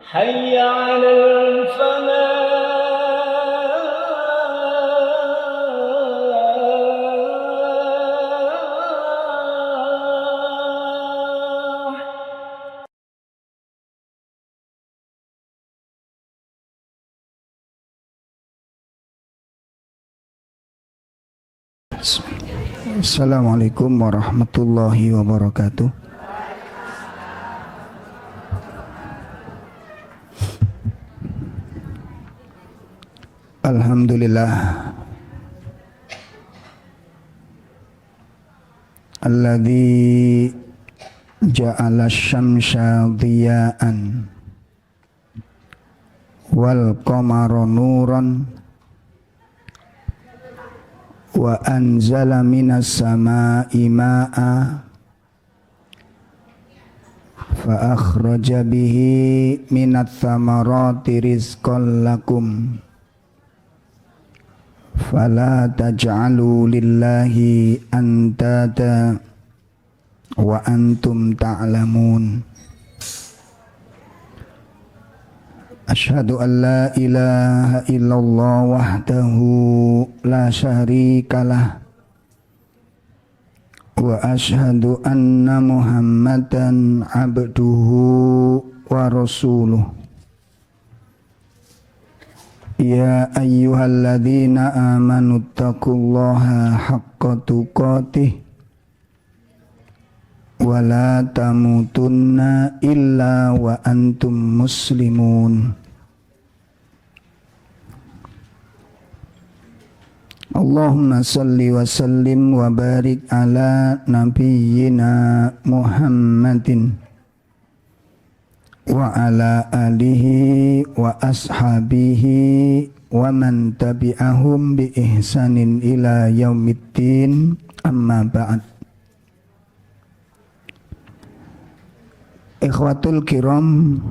حي على الفلاح. Assalamualaikum warahmatullahi wabarakatuh. Alhamdulillah alladzi ja'ala asy-syamsa dhiya'an wal qamara nuran wa anzala minas samaa'i maa'a fa akhraja bihi minats thamarati rizqan lakum fala taj'alu lillahi andada wa antum ta'lamun. Asyhadu an la ilaha illallah wahdahu la syarikalah wa asyhadu anna muhammadan abduhu wa rasuluh. Ya ayyuhalladzina amanu taqullaha haqqa tuqatih wa la tamutunna illa wa antum muslimun. Allahumma salli wa sallim wa barik ala nabiyyina Muhammadin wa ala alihi wa ashabihi wa man tabi'ahum bi ihsanin ila yaumiddin, amma ba'd. Ikhwatul kiram,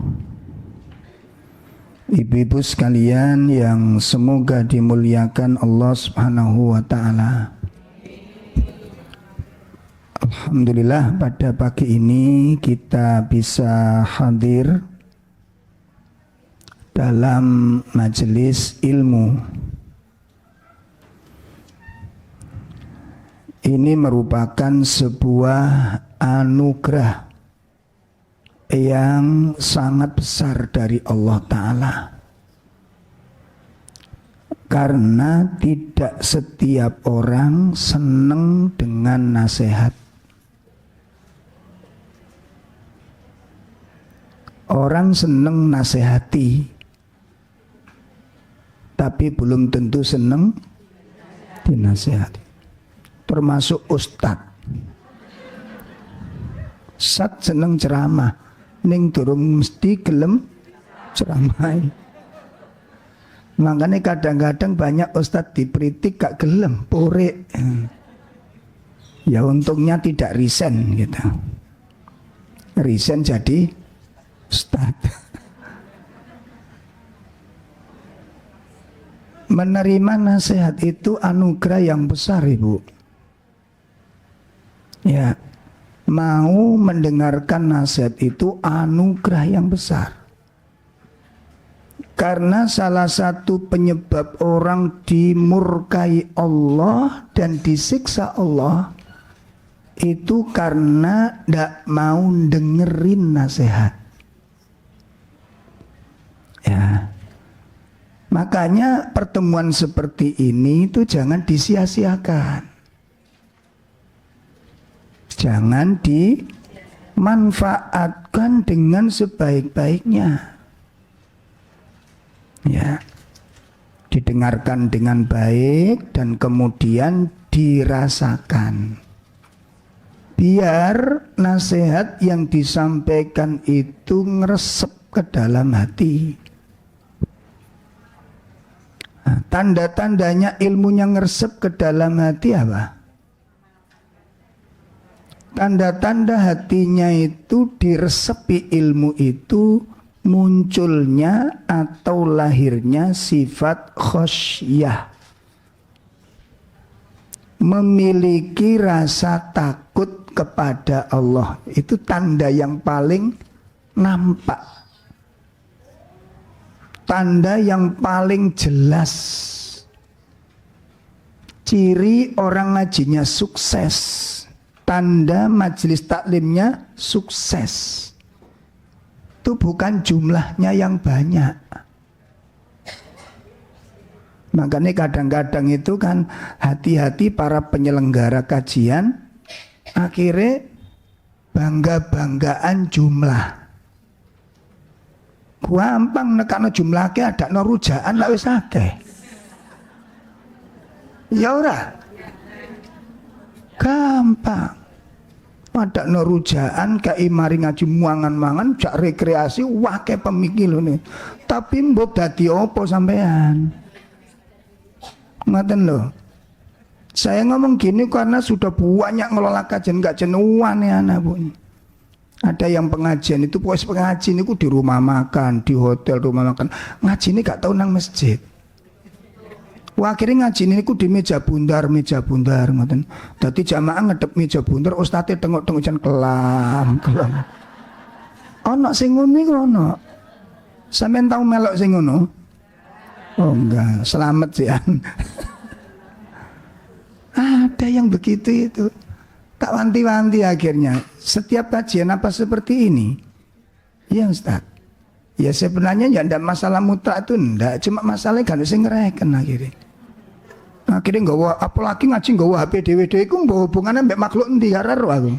ibu-ibu sekalian yang semoga dimuliakan Allah Subhanahu wa ta'ala. Alhamdulillah pada pagi ini kita bisa hadir dalam majelis ilmu. Ini merupakan sebuah anugerah yang sangat besar dari Allah Ta'ala, karena tidak setiap orang senang dengan nasihat. Orang senang nasihati, tapi belum tentu senang dinasihati. Termasuk ustadz. Ustadz senang ceramah, ning durung mesti gelem ceramai. Makanya kadang-kadang banyak ustadz dikritik gak gelem, pore. Ya untungnya tidak resign gitu. Resign jadi ustadz. Menerima nasihat itu anugerah yang besar, Ibu. Ya, mau mendengarkan nasihat itu anugerah yang besar. Karena salah satu penyebab orang dimurkai Allah dan disiksa Allah itu karena tidak mau dengerin nasihat. Ya, makanya pertemuan seperti ini itu jangan disia-siakan. Jangan dimanfaatkan dengan sebaik-baiknya. Ya, didengarkan dengan baik dan kemudian dirasakan. Biar nasihat yang disampaikan itu ngeresep ke dalam hati. Nah, tanda-tandanya ilmunya ngeresep ke dalam hati apa? Tanda-tanda hatinya itu diresepi ilmu itu munculnya atau lahirnya sifat khosyah, memiliki rasa takut kepada Allah. Itu tanda yang paling nampak. tanda yang paling jelas ciri orang ngajinya sukses, tanda majelis taklimnya sukses, itu bukan jumlahnya yang banyak. Makanya kadang-kadang itu kan hati-hati para penyelenggara kajian, akhirnya bangga-banggaan jumlah. Gampang nekano jumlahnya ada no rujaan lah wis akeh. Ya ora. Gampang. Ada no rujaan kai mari ngaji mangan-mangan jak rekreasi wake pemikir nih. Tapi mbok dadi opo sampean? Ngaten loh. Saya ngomong gini karena sudah banyak ngelola kajian gak jenuhan ya anak Bu. Ada yang pengajian itu puas pengajian itu di rumah makan, di hotel rumah makan. Ngaji ini gak tahu nang masjid. Wah akhirnya ngaji ini di meja bundar ngoten. Dadi jamaah ngedep meja bundar, ustadz tengok-tengok jan kelam. Ono sing ngono iku ono. Sampeyan tau melok sing ngono? Oh enggak, selamat sih an. Ada yang begitu itu. Tak wanti-wanti akhirnya. Setiap kajian apa seperti ini? Ya Ustaz. Ya sebenarnya ya enggak masalah mutlak itu enggak. Cuma masalahnya kan sing ngereken akhirnya. Akhirnya nggawa apalagi ngaji nggawa HP dhewe-dhewe iku nggawa hubungannya mbek makhluk endi karo aku.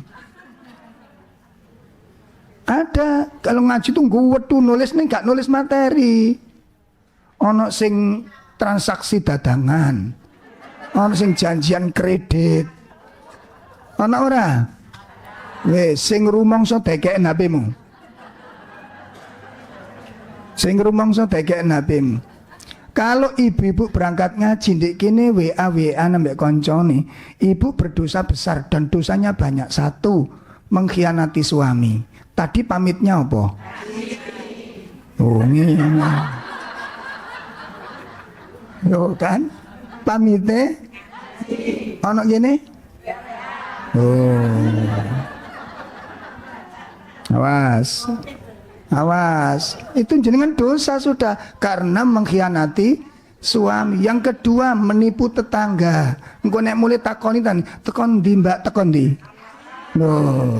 Ada kalau ngaji tuh nggawa wetu nulis nih gak nulis materi. Ono sing transaksi dadangan. Ono sing janjian kredit. Ono ora? Wes sing rumangsa dekeken HP-mu. Sing rumangsa dekeken HP-mu. Kalau ibu-ibu berangkat ngaji ndek kene WA nambah koncone, ibu berdosa besar dan dosanya banyak. Satu, mengkhianati suami. Tadi pamitnya apa? Oh ngene. Yo kan? Pamitnya ono gini? Oh. Awas. Itu jenengan dosa sudah karena mengkhianati suami. Yang kedua, menipu tetangga. Engko nek mulai takoni tekon ndi Mbak, tekon ndi? Loh.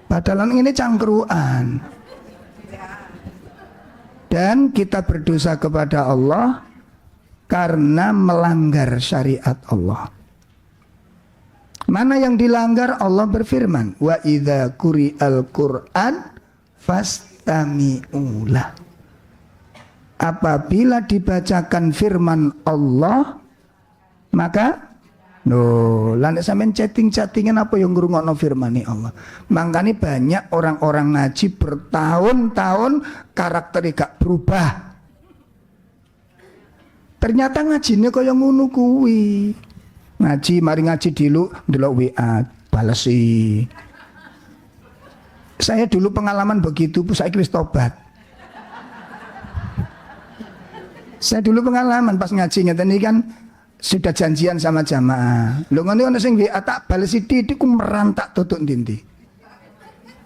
Padahal ini cangkruan. Dan kita berdosa kepada Allah karena melanggar syariat Allah. Mana yang dilanggar? Allah berfirman, wa idza quri'al Qur'an fastami'ulah. Apabila dibacakan firman Allah, maka lan sampean chatting-chattingan apa yang ngrungokno firman Allah. Makanya banyak orang-orang ngaji bertahun-tahun karakternya gak berubah. Ternyata ngajinya kaya ngono kuwi. Ngaji mari ngaji dulu ndelok WA balesi. Saya dulu pengalaman begitu, saiki wis tobat. Saya dulu pengalaman pas ngaji ngeten iki kan sudah janjian sama jamaah. Lho ngene ono sing WA tak balesi titik ku merantak tutuk ndi.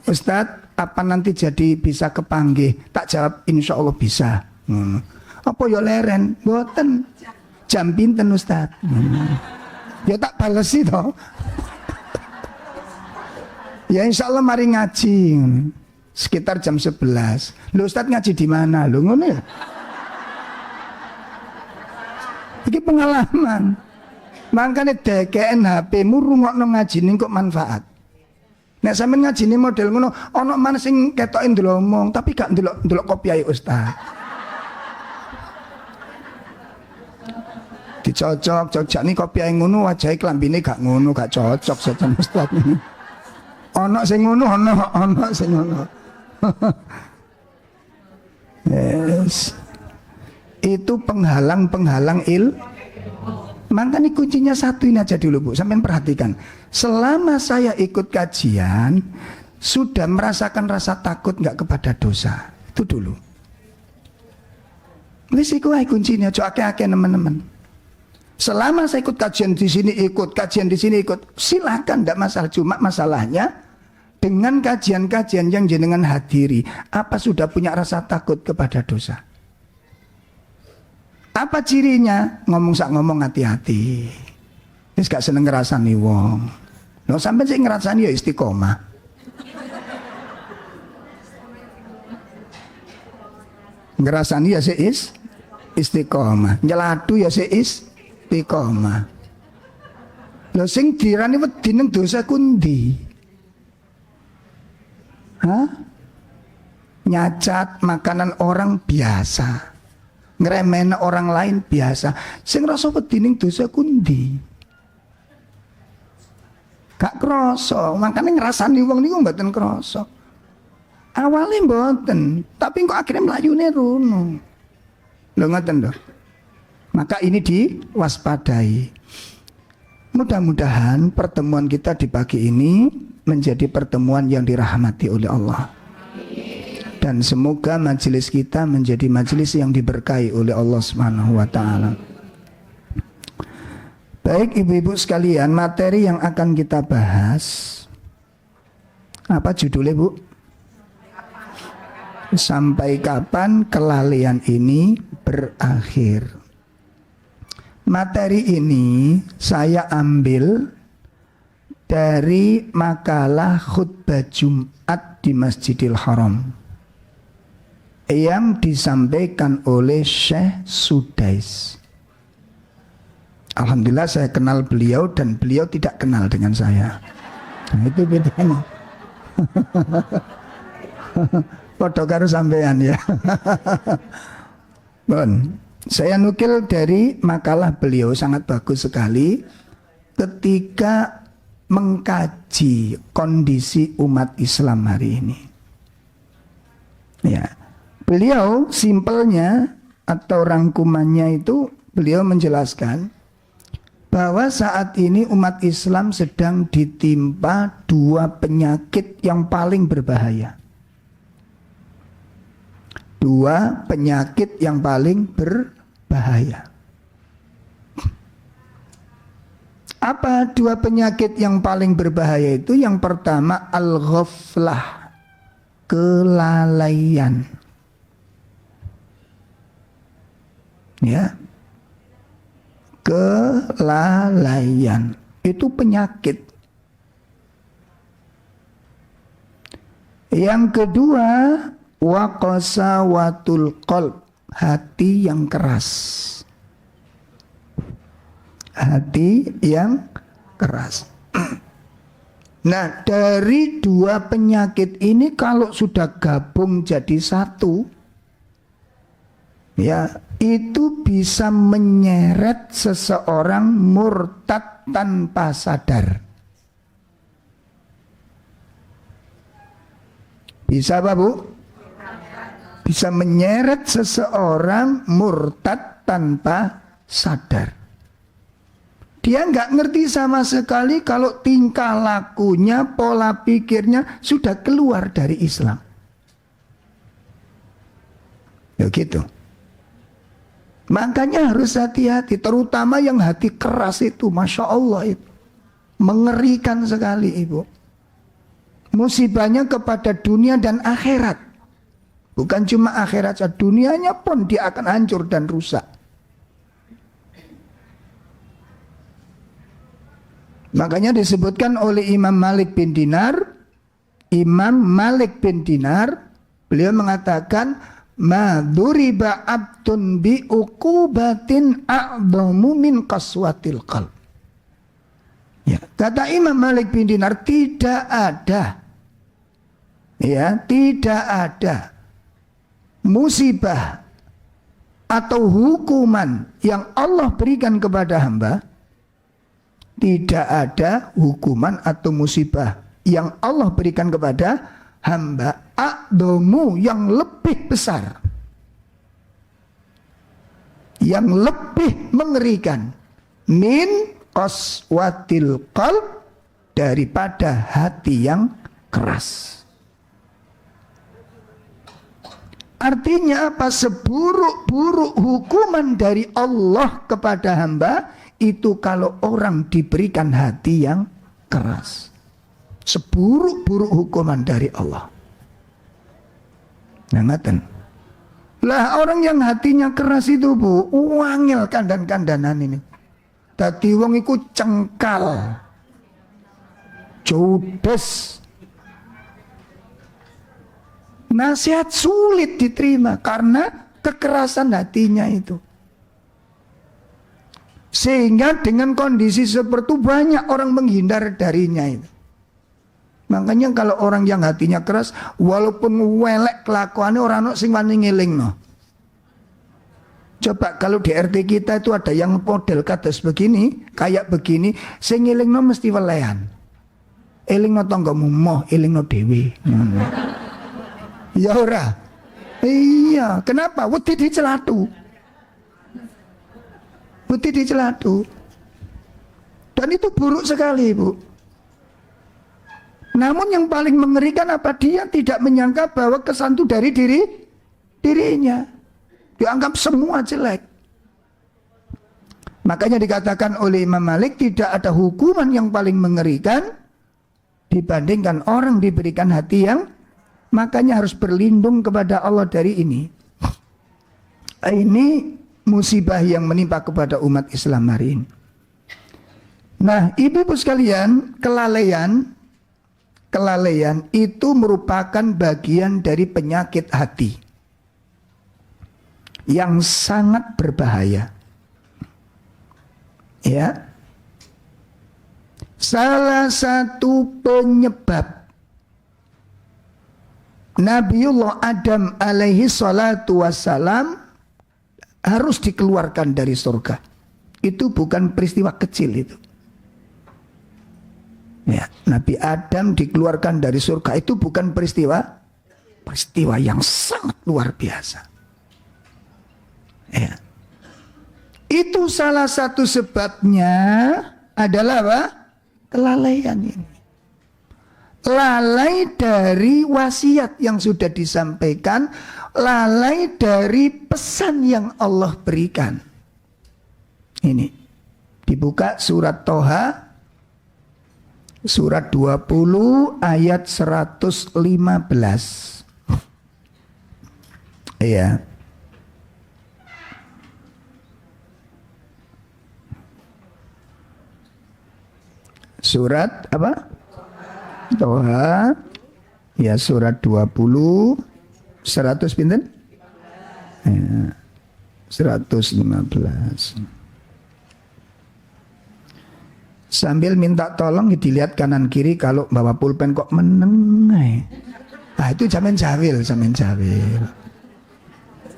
Ustaz, apa nanti jadi bisa kepanggih? Tak jawab insyaallah bisa. Apa ya leren? Mboten. Jam pinten Ustaz? Ya tak balesi toh. Ya insyaallah mari ngaji. Sekitar jam 11. Lho Ustaz ngaji di mana? Lho ngono ya. Iki pengalaman. Makanya dekeken HP-mu rungokno ngajine kok manfaat. Nek sampean ngajine model ngono, ana mana sing ketoke ndlomong tapi gak ndelok kopiahe Ustaz. Dicocok nih kopiahe ngono wajahe klambine gak ngono, gak cocok sejen Ustaz. Ana sing ngono, ana sing ngono. Yes. Itu penghalang Makanya kuncinya satu ini aja dulu Bu, sampean perhatikan. Selama saya ikut kajian sudah merasakan rasa takut nggak kepada dosa, itu dulu. Wis iku ae kuncinya, aja akeh-akeh teman-teman. Selama saya ikut kajian di sini ikut, kajian di sini ikut, silakan, nggak masalah. Cuma masalahnya dengan kajian-kajian yang jenengan hadiri, apa sudah punya rasa takut kepada dosa? Apa cirinya? Ngomong sak ngomong hati-hati. Wis gak seneng ngrasani wong. Lho sampeyan sing ngrasani ya istiqomah. Ngrasani ya istiqomah. Nyeladu ya istiqomah. Lho sing dirani wedi ning dosa kundi? Nyacat makanan orang biasa, ngeremen orang lain biasa. Sing rasa wedi ning dosa kundi? Gak krasa, makane ngrasani wong niku mboten krasa. Awale mboten, tapi kok akhirnya mlayune rono. Lho ngoten lho. Maka ini diwaspadai. Mudah-mudahan pertemuan kita di pagi ini menjadi pertemuan yang dirahmati oleh Allah. Dan semoga majelis kita menjadi majelis yang diberkahi oleh Allah Subhanahu wa taala. Baik ibu-ibu sekalian, materi yang akan kita bahas apa judulnya, Bu? Sampai kapan kelalaian ini berakhir? Materi ini saya ambil dari makalah khutbah Jumat di Masjidil Haram yang disampaikan oleh Syekh Sudais. Alhamdulillah saya kenal beliau dan beliau tidak kenal dengan saya. Nah, itu bedanya. Podo karo sampean ya. Bon, saya nukil dari makalah beliau sangat bagus sekali ketika mengkaji kondisi umat Islam hari ini. Ya, beliau simpelnya atau rangkumannya itu beliau menjelaskan bahwa saat ini umat Islam sedang ditimpa dua penyakit yang paling berbahaya. Dua penyakit yang paling berbahaya. Apa dua penyakit yang paling berbahaya itu? Yang pertama al-ghaflah, kelalaian. Ya. Kelalaian itu penyakit. Yang kedua wa qasawatul qalb, hati yang keras. Hati yang keras. Nah, dari dua penyakit ini kalau sudah gabung jadi satu, ya, itu bisa menyeret seseorang murtad tanpa sadar. Bisa apa, Bu? Bisa menyeret seseorang murtad tanpa sadar. Dia nggak ngerti sama sekali kalau tingkah lakunya, pola pikirnya sudah keluar dari Islam. Ya gitu. Makanya harus hati-hati, terutama yang hati keras itu, Masya Allah itu. Mengerikan sekali, Ibu. Musibahnya kepada dunia dan akhirat. Bukan cuma akhirat saja, dunianya pun dia akan hancur dan rusak. Makanya disebutkan oleh Imam Malik bin Dinar, beliau mengatakan, ma duriba abdun bi uqubatin a'dhamu min qaswatil qalb. Ya, kata Imam Malik bin Dinar, tidak ada musibah atau hukuman yang Allah berikan kepada hamba. Tidak ada hukuman atau musibah yang Allah berikan kepada hamba a'dhamu, yang lebih besar, yang lebih mengerikan, min qaswatil qalb, daripada hati yang keras. Artinya apa? Seburuk-buruk hukuman dari Allah kepada hamba itu kalau orang diberikan hati yang keras. Seburuk-buruk hukuman dari Allah. Nah, ngaten. Lah orang yang hatinya keras itu Bu, wangil kandan-kandanan ini. Dadi wong iku cengkal. Judes. Nasihat sulit diterima karena kekerasan hatinya itu. Sehingga dengan kondisi seperti itu banyak orang menghindar darinya itu. Makanya kalau orang yang hatinya keras, walaupun welek kelakuannya, orang no sing wani ngelingno. Coba kalau di RT kita itu ada yang model kados begini, kayak begini, sing ngelingno mesti welehan. Elingno tanggamu moh, elingno dewe. Ya ora. Iya, kenapa? Wedi dicelatu. Wedi dicelatu. Dan itu buruk sekali, Bu. Namun yang paling mengerikan apa? Dia tidak menyangka bahwa kesan itu dari dirinya. Dianggap semua jelek. Makanya dikatakan oleh Imam Malik tidak ada hukuman yang paling mengerikan dibandingkan orang diberikan hati yang, makanya harus berlindung kepada Allah dari ini. Ini musibah yang menimpa kepada umat Islam hari ini. Nah, ibu-ibu sekalian, kelalaian itu merupakan bagian dari penyakit hati yang sangat berbahaya. Ya. Salah satu penyebab Nabiullah Adam alaihi salatu wassalam harus dikeluarkan dari surga. Itu bukan peristiwa kecil itu. Ya, Nabi Adam dikeluarkan dari surga itu bukan peristiwa yang sangat luar biasa. Ya. Itu salah satu sebabnya adalah apa? Kelalaian ini. Lalai dari wasiat yang sudah disampaikan, lalai dari pesan yang Allah berikan. Ini dibuka surat Toha surat 20 ayat 115. Iya. Surat apa? Toha. Ya, surat 20 100 pinten? Ya, 115. Sambil minta tolong dilihat kanan kiri, kalau bawa pulpen kok menengai. Ah, itu jamin jawil.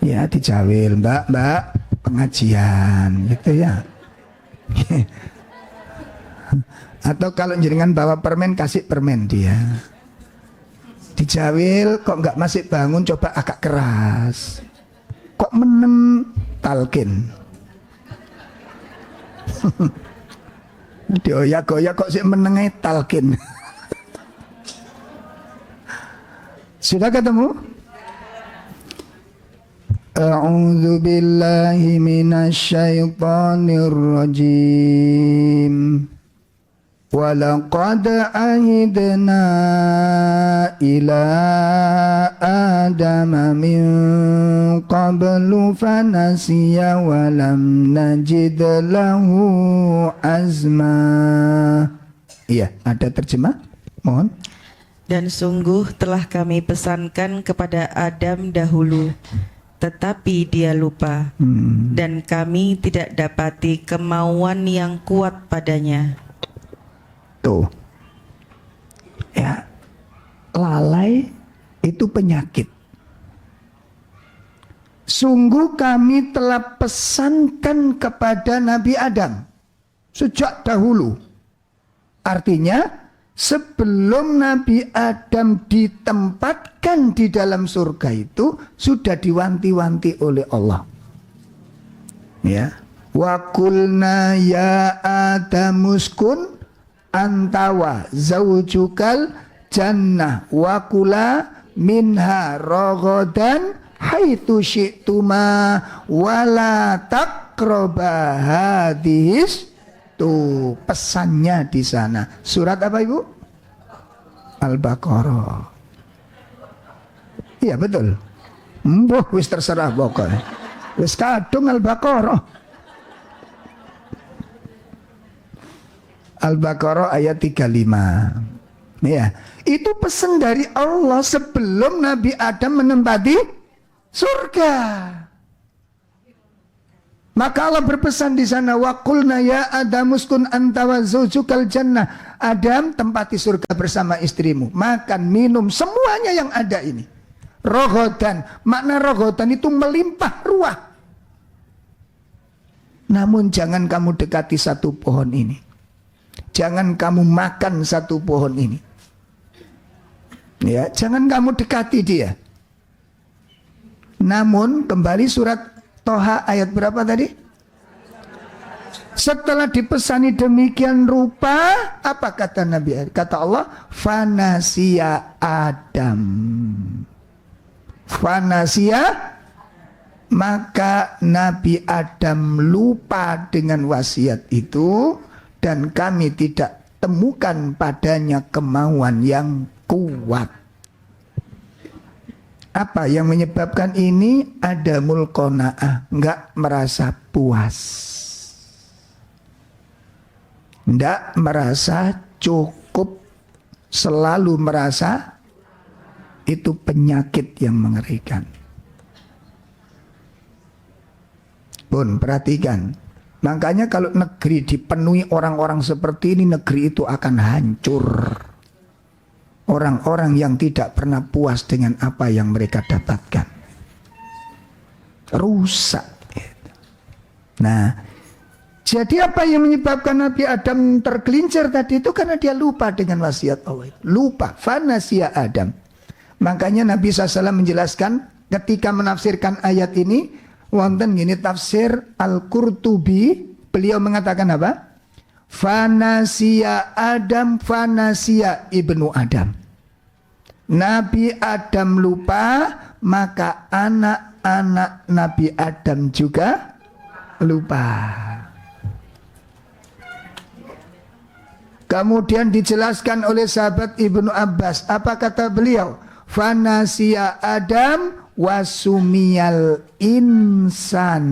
Ya, dijawil, mbak pengajian gitu ya. Atau kalau jenengan bawa permen, kasih permen dia. Dijawil, kok nggak masih bangun, coba agak keras. Kok menem, talkin. Dioyak-oyak kok sih menengai, talkin. Sudah ketemu? A'udzu billahi minasyaitonir rajim. Walaqad ahidna ila Adama min qablu fanasiya walam najid lahu azma. Iya, ada terjemah? Mohon. Dan sungguh telah kami pesankan kepada Adam dahulu, tetapi dia lupa, dan kami tidak dapati kemauan yang kuat padanya. Tuh, ya, lalai itu penyakit. Sungguh kami telah pesankan kepada Nabi Adam sejak dahulu. Artinya sebelum Nabi Adam ditempatkan di dalam surga itu sudah diwanti-wanti oleh Allah. Ya, wa qulna ya Adamuskun antawa zaujukal jannah wa kula minha ragadan haitsu syi'tuma wala taqraba hadhis. Tuh pesannya di sana. Surat apa Ibu? Al-Baqarah. Iya betul. Mbah wis terserah pokoknya. Wis kadung Al-Baqarah. Al-Baqarah ayat 35. Ya, itu pesan dari Allah sebelum Nabi Adam menempati surga. Maka Allah berpesan di sana, wa qulna ya Adam uskun anta wa zawjukal jannah. Adam, tempati surga bersama istrimu. Makan, minum, semuanya yang ada ini. Rogodan, makna rogodan itu melimpah ruah. Namun jangan kamu dekati satu pohon ini. Jangan kamu makan satu pohon ini. Ya, jangan kamu dekati dia. Namun kembali surat Toha ayat berapa tadi? Setelah dipesani demikian rupa, apa kata Nabi? Kata Allah, fanasiya Adam. Fanasiya, maka Nabi Adam lupa dengan wasiat itu dan kami tidak temukan padanya kemauan yang kuat. Apa yang menyebabkan ini? Ada mulqanaah, enggak merasa puas, enggak merasa cukup, selalu merasa itu penyakit yang mengerikan. Pun perhatikan, makanya kalau negeri dipenuhi orang-orang seperti ini, negeri itu akan hancur. Orang-orang yang tidak pernah puas dengan apa yang mereka dapatkan, rusak. Nah, jadi apa yang menyebabkan Nabi Adam tergelincir tadi itu karena dia lupa dengan wasiat Allah. Lupa, fanasiya Adam. Makanya Nabi SAW menjelaskan ketika menafsirkan ayat ini, wonten gini tafsir Al-Qurtubi, beliau mengatakan apa? Fanasiya Adam, fanasiya ibnu Adam. Nabi Adam lupa, maka anak-anak Nabi Adam juga lupa. Kemudian dijelaskan oleh sahabat Ibnu Abbas, apa kata beliau? Fanasiya Adam wasumiyal insan.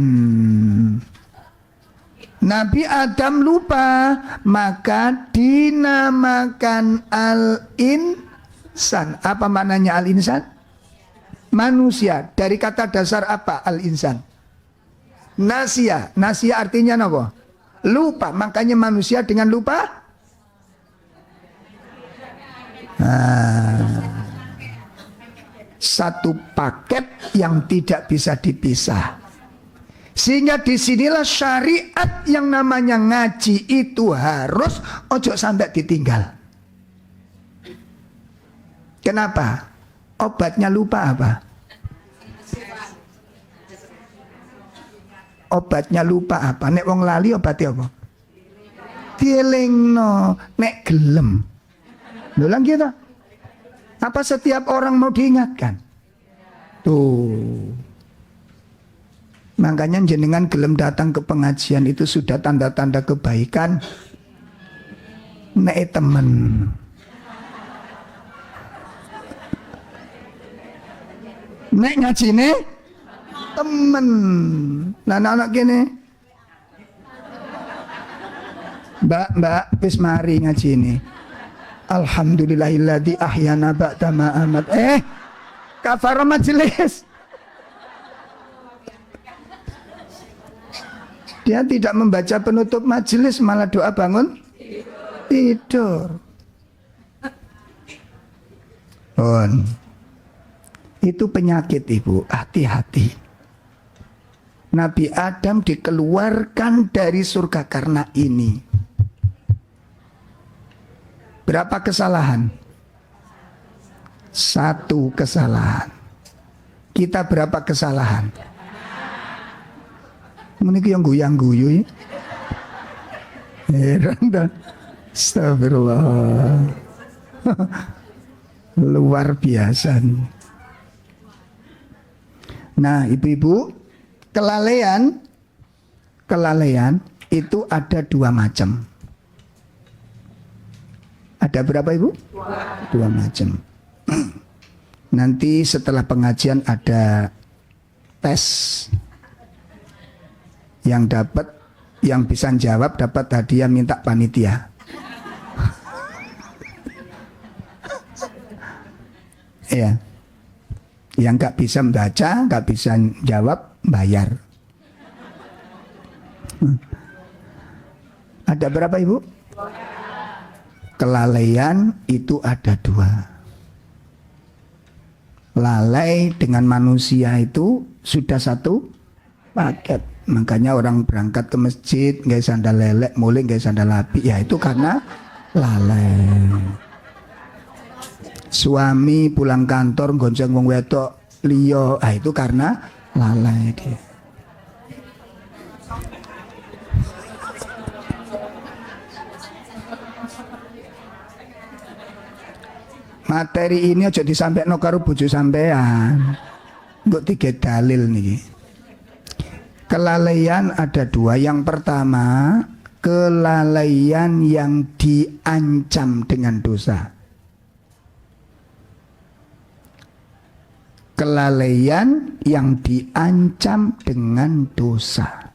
Nabi Adam lupa, maka dinamakan al-insan. Apa maknanya al-insan? Manusia. Dari kata dasar apa al-insan? Nasia. Nasia artinya apa? Lupa. Makanya manusia dengan lupa. Satu paket yang tidak bisa dipisah. Sehingga disinilah syariat yang namanya ngaji itu harus ojo sampai ditinggal. Kenapa? Obatnya lupa apa? Obatnya lupa apa? Nek wong lali obatnya apa? Dielingno, nek gelem. Ulang kita. Apa setiap orang mau diingatkan? Tuh. Makanya jenengan gelem datang ke pengajian itu sudah tanda-tanda kebaikan. Nek temen. Nek ngajine temen. Nah anak gini. Mbak, wis mari ngajine. Alhamdulillahilladzi ahyana ba'da ma amat. Kafar majelis. Dia tidak membaca penutup majelis, malah doa bangun tidur. Itu penyakit ibu, hati-hati. Nabi Adam dikeluarkan dari surga karena ini. Berapa kesalahan? Satu kesalahan. Kita berapa kesalahan? Meniki yang guyang-guyu ya. Heran dah. Astagfirullah. Luar biasa. Nah, ibu-ibu, kelalaian itu ada dua macam. Ada berapa Ibu? Dua macam. Nanti setelah pengajian ada tes. Yang bisa jawab dapat hadiah minta panitia. Ya. Yang nggak bisa membaca, nggak bisa jawab, bayar. Ada berapa Ibu? Kelalaian itu ada dua. Lalai dengan manusia itu sudah satu paket. Makanya orang berangkat ke masjid nggak sandal lelek, mulai nggak sandal api, ya itu karena lalai. Suami pulang kantor gonceng wong wedok liya, itu karena lalai dia. Materi ini aja disampaikan karo bojo sampean. Mbok tiga dalil niki. Kelalaian ada dua. Yang pertama, kelalaian yang diancam dengan dosa. Kelalaian yang diancam dengan dosa.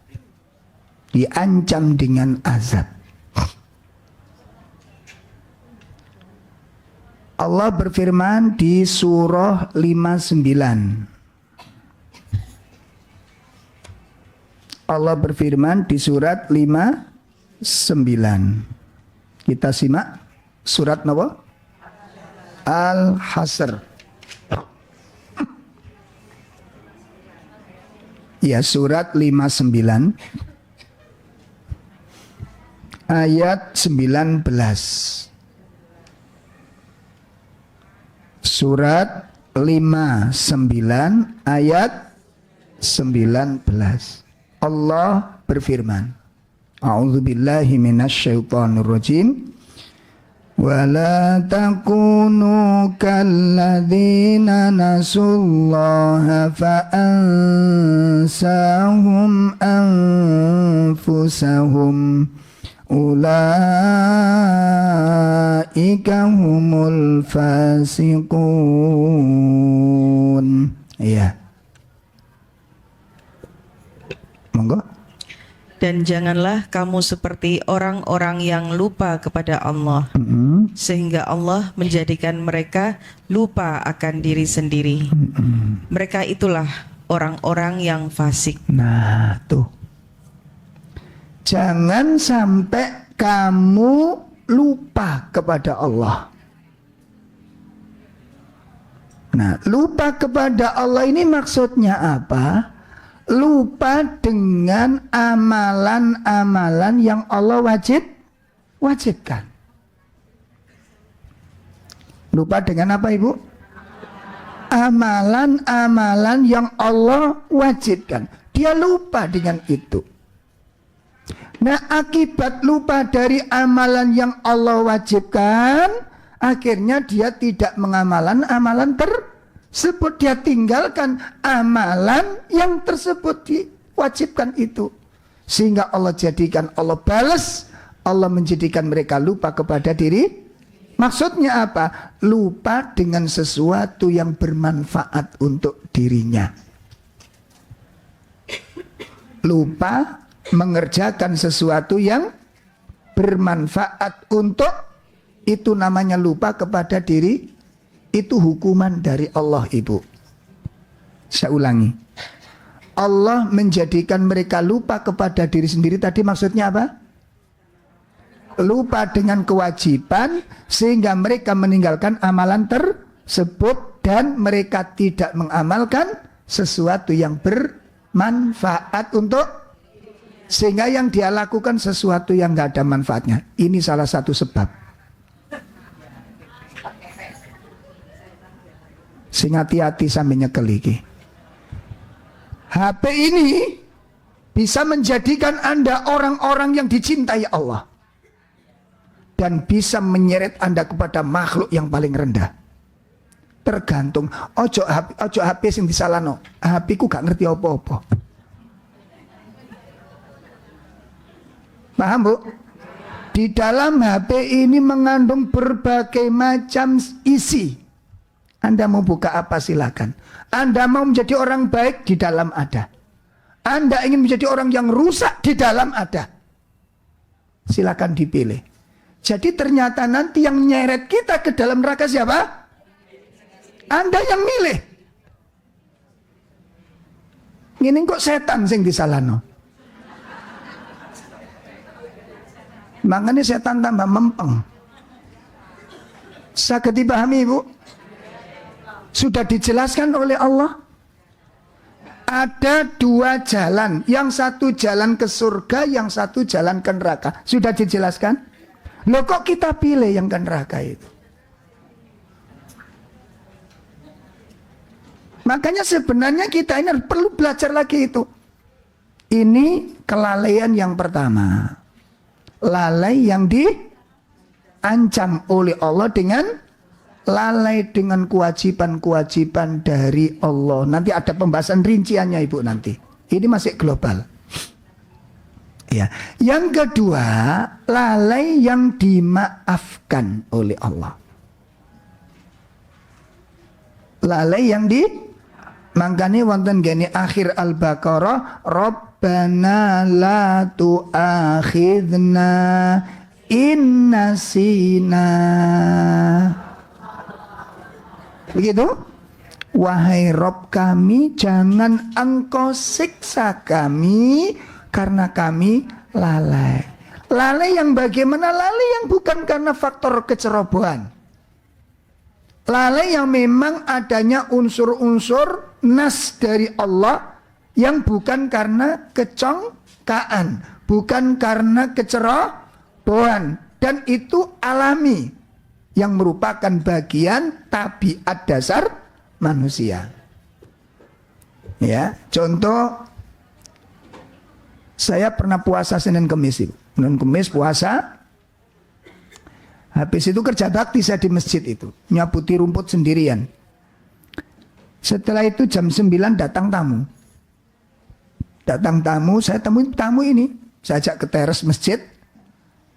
Diancam dengan azab. Allah berfirman di surah 59. Allah berfirman di surat 59. Kita simak surat apa? Al-Hasr. Ya, surat 59 ayat 19. Surat 59 ayat 19. Allah berfirman, A'udzubillahi minasyaitonirrajim. Wala takunu kalladzina nasullaha fa'ansahum anfusahum ulaika humul fasiqun. Iya. Monggo. Dan janganlah kamu seperti orang-orang yang lupa kepada Allah, sehingga Allah menjadikan mereka lupa akan diri sendiri. Mereka itulah orang-orang yang fasik. Nah, tuh. Jangan sampai kamu lupa kepada Allah. Nah, lupa kepada Allah ini maksudnya apa? Lupa dengan amalan-amalan yang Allah wajibkan. Lupa dengan apa Ibu? Amalan-amalan yang Allah wajibkan. Dia lupa dengan itu. Nah, akibat lupa dari amalan yang Allah wajibkan, akhirnya dia tidak mengamalkan amalan tersebut. Dia tinggalkan amalan yang tersebut diwajibkan itu. Sehingga Allah jadikan, Allah balas, Allah menjadikan mereka lupa kepada diri. Maksudnya apa? Lupa dengan sesuatu yang bermanfaat untuk dirinya. Lupa mengerjakan sesuatu yang bermanfaat untuk, itu namanya lupa kepada diri. Itu hukuman dari Allah Ibu. Saya ulangi. Allah menjadikan mereka lupa kepada diri sendiri. Tadi maksudnya apa? Lupa dengan kewajiban sehingga mereka meninggalkan amalan tersebut dan mereka tidak mengamalkan sesuatu yang bermanfaat untuk, sehingga yang dia lakukan sesuatu yang gak ada manfaatnya. Ini salah satu sebab. Sing hati-hati sampai nyekel iki. HP ini bisa menjadikan Anda orang-orang yang dicintai Allah dan bisa menyeret Anda kepada makhluk yang paling rendah. Tergantung. Ojo HP sing disalahno. HP ku gak ngerti apa-apa. Paham Bu? Di dalam HP ini mengandung berbagai macam isi. Anda mau buka apa silakan. Anda mau menjadi orang baik, di dalam ada. Anda ingin menjadi orang yang rusak, di dalam ada. Silakan dipilih. Jadi ternyata nanti yang nyeret kita ke dalam neraka siapa? Anda yang milih. Ini kok setan sing disalahno. Makanya setan tambah mempeng. Saged dipahami, Bu? Sudah dijelaskan oleh Allah. Ada dua jalan. Yang satu jalan ke surga, yang satu jalan ke neraka. Sudah dijelaskan? Loh kok kita pilih yang ke neraka itu? Makanya sebenarnya kita ini perlu belajar lagi itu. Ini kelalaian yang pertama. Lalai yang diancam oleh Allah dengan lalai dengan kewajiban-kewajiban dari Allah. Nanti ada pembahasan rinciannya Ibu nanti. Ini masih global. Ya. Yang kedua, lalai yang dimaafkan oleh Allah. Lalai yang makanya wonten gini akhir Al-Baqarah, Rabbana la tu'akhidna in nasina. Begitu? Wahai Rob kami, jangan engkau siksa kami karena kami lalai. Lalai yang bagaimana? Lalai yang bukan karena faktor kecerobohan. Lalai yang memang adanya unsur-unsur nas dari Allah yang bukan karena kecongkaan, bukan karena kecerobohan, dan itu alami yang merupakan bagian tabiat dasar manusia. Ya, contoh saya pernah puasa Senin Kemis, Senin Kemis puasa. Habis itu kerja bakti saya di masjid itu, nyaputi rumput sendirian. Setelah itu jam 9 datang tamu. Datang tamu, saya temuin tamu ini. Saya ajak ke teras masjid,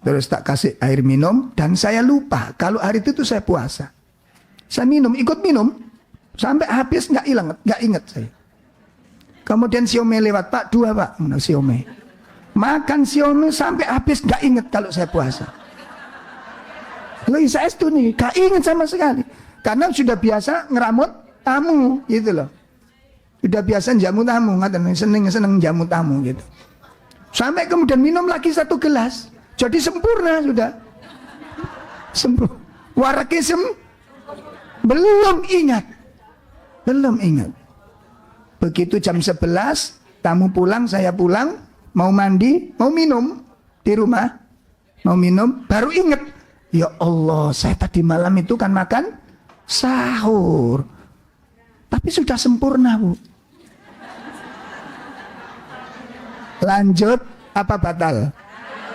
terus tak kasih air minum, dan saya lupa kalau hari itu saya puasa. Saya minum, ikut minum, sampai habis nggak hilang, nggak ingat saya. Kemudian siomay lewat, Pak, 2 Pak, siomay. Makan siomay sampai habis nggak ingat kalau saya puasa. Loh, saya itu nih, gak ingat sama sekali. Karena sudah biasa ngeramut tamu, gitu loh. Sudah biasa jamu tamu, seneng jamu tamu, gitu. Sampai kemudian minum lagi 1 gelas. Jadi sempurna sudah. Sempurna. Warakisem belum ingat. Belum ingat. Begitu jam 11, tamu pulang, saya pulang, mau mandi, mau minum di rumah. Mau minum, baru ingat. Ya Allah, saya tadi malam itu kan makan sahur. Tapi sudah sempurna, Bu. Lanjut apa batal?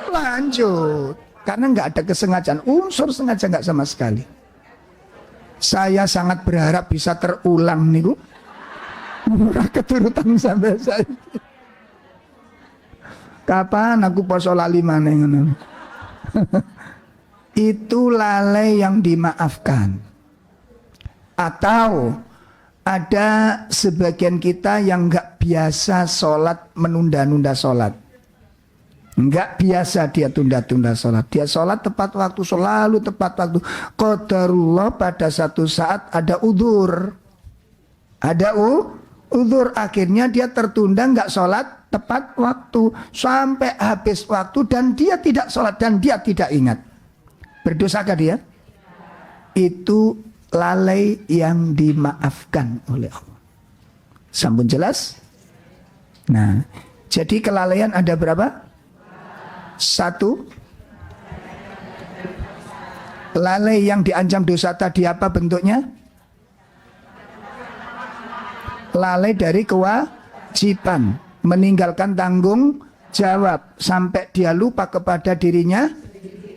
Lanjut. Karena nggak ada kesengajaan. Unsur sengaja nggak sama sekali. Saya sangat berharap bisa terulang nih, Bu. Keturutan sampai saya. Kapan aku poso lali maneh ngono. Itu lalai yang dimaafkan. Atau ada sebagian kita yang nggak biasa sholat, menunda-nunda sholat. Nggak biasa dia tunda-tunda sholat. Dia sholat tepat waktu, selalu tepat waktu. Qadarullah pada satu saat ada udzur. Ada udzur, akhirnya dia tertunda nggak sholat tepat waktu. Sampai habis waktu dan dia tidak sholat dan dia tidak ingat. Berdosakah dia? Itu lalai yang dimaafkan oleh Allah. Sampun jelas? Nah, jadi kelalaian ada berapa? 1. Lalai yang diancam dosa tadi apa bentuknya? Lalai dari kewajiban, meninggalkan tanggung jawab sampai dia lupa kepada dirinya.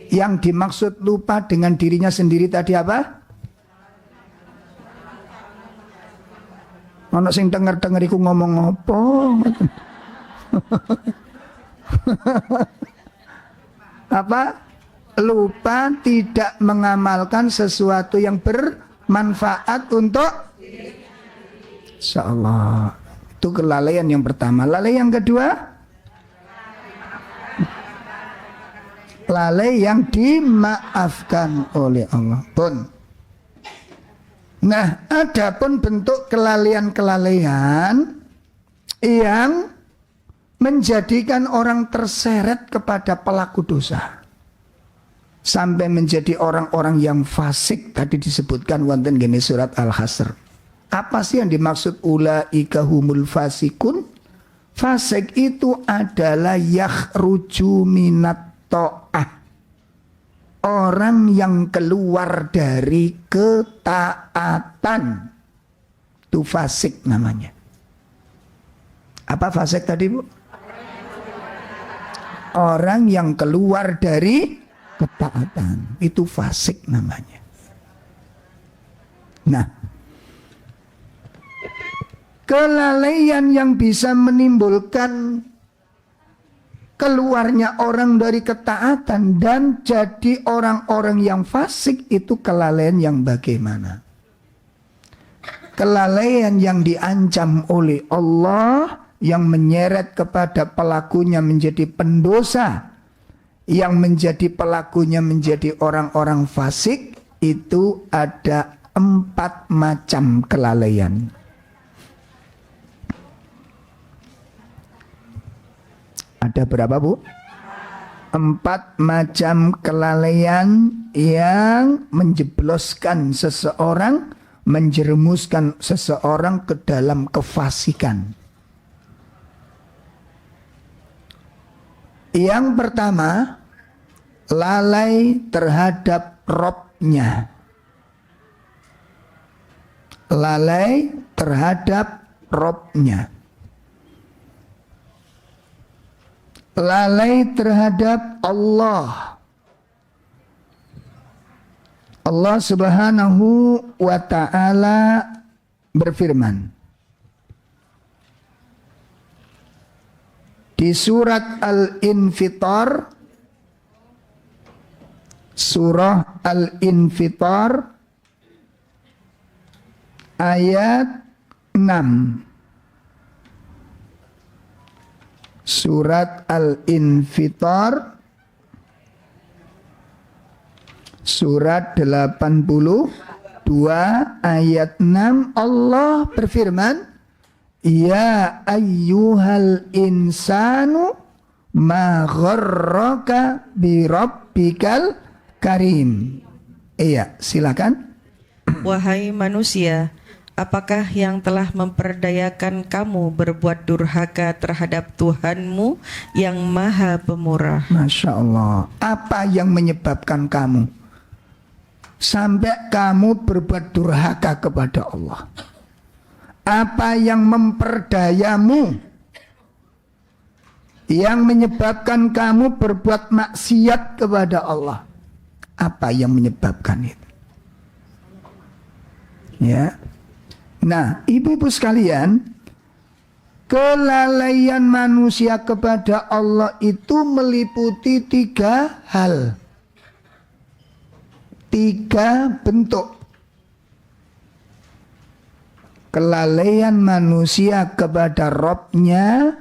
Yang dimaksud lupa dengan dirinya sendiri tadi apa? Ono sing denger-denger iku ngomong apa? Apa? lupa tidak mengamalkan sesuatu yang bermanfaat untuk insyaallah. Itu kelalaian yang pertama. Lalai yang kedua, lalai yang dimaafkan oleh Allah pun. Nah, adapun bentuk kelalaian-kelalaian yang menjadikan orang terseret kepada pelaku dosa sampai menjadi orang-orang yang fasik, tadi disebutkan wonten gini surat Al-Hasr. Apa sih yang dimaksud ulaika humul fasikun? Fasik itu adalah yakhruju minat ta'ah, orang yang keluar dari ketaatan. Itu fasik namanya. Apa fasik tadi, Bu? Orang yang keluar dari ketaatan. Itu fasik namanya. Nah, kelalaian yang bisa menimbulkan keluarnya orang dari ketaatan dan jadi orang-orang yang fasik, itu kelalaian yang bagaimana? Kelalaian yang diancam oleh Allah, yang menyeret kepada pelakunya menjadi pendosa, yang menjadi pelakunya menjadi orang-orang fasik. Itu ada 4 macam kelalaian. Ada berapa, Bu? 4 macam kelalaian yang menjebloskan seseorang, menjerumuskan seseorang ke dalam kefasikan. Yang pertama, lalai terhadap Robnya. Lalai terhadap Robnya. Lalai terhadap Allah. Allah Subhanahu wa ta'ala berfirman di surat Al-Infitar, surah Al-Infitar ayat 6. Surat Al-Infitar surat 82 ayat 6, Allah berfirman, ya ayyuhal insanu ma gharraka bi rabbikal karim. Iya, silakan. Wahai manusia, apakah yang telah memperdayakan kamu berbuat durhaka terhadap Tuhanmu yang maha pemurah? Masya Allah. Apa yang menyebabkan kamu sampai kamu berbuat durhaka kepada Allah? Apa yang memperdayamu, yang menyebabkan kamu berbuat maksiat kepada Allah? Apa yang menyebabkan itu? Ya. Nah, ibu-ibu sekalian, kelalaian manusia kepada Allah itu meliputi 3 hal, 3 bentuk. Kelalaian manusia kepada Robnya,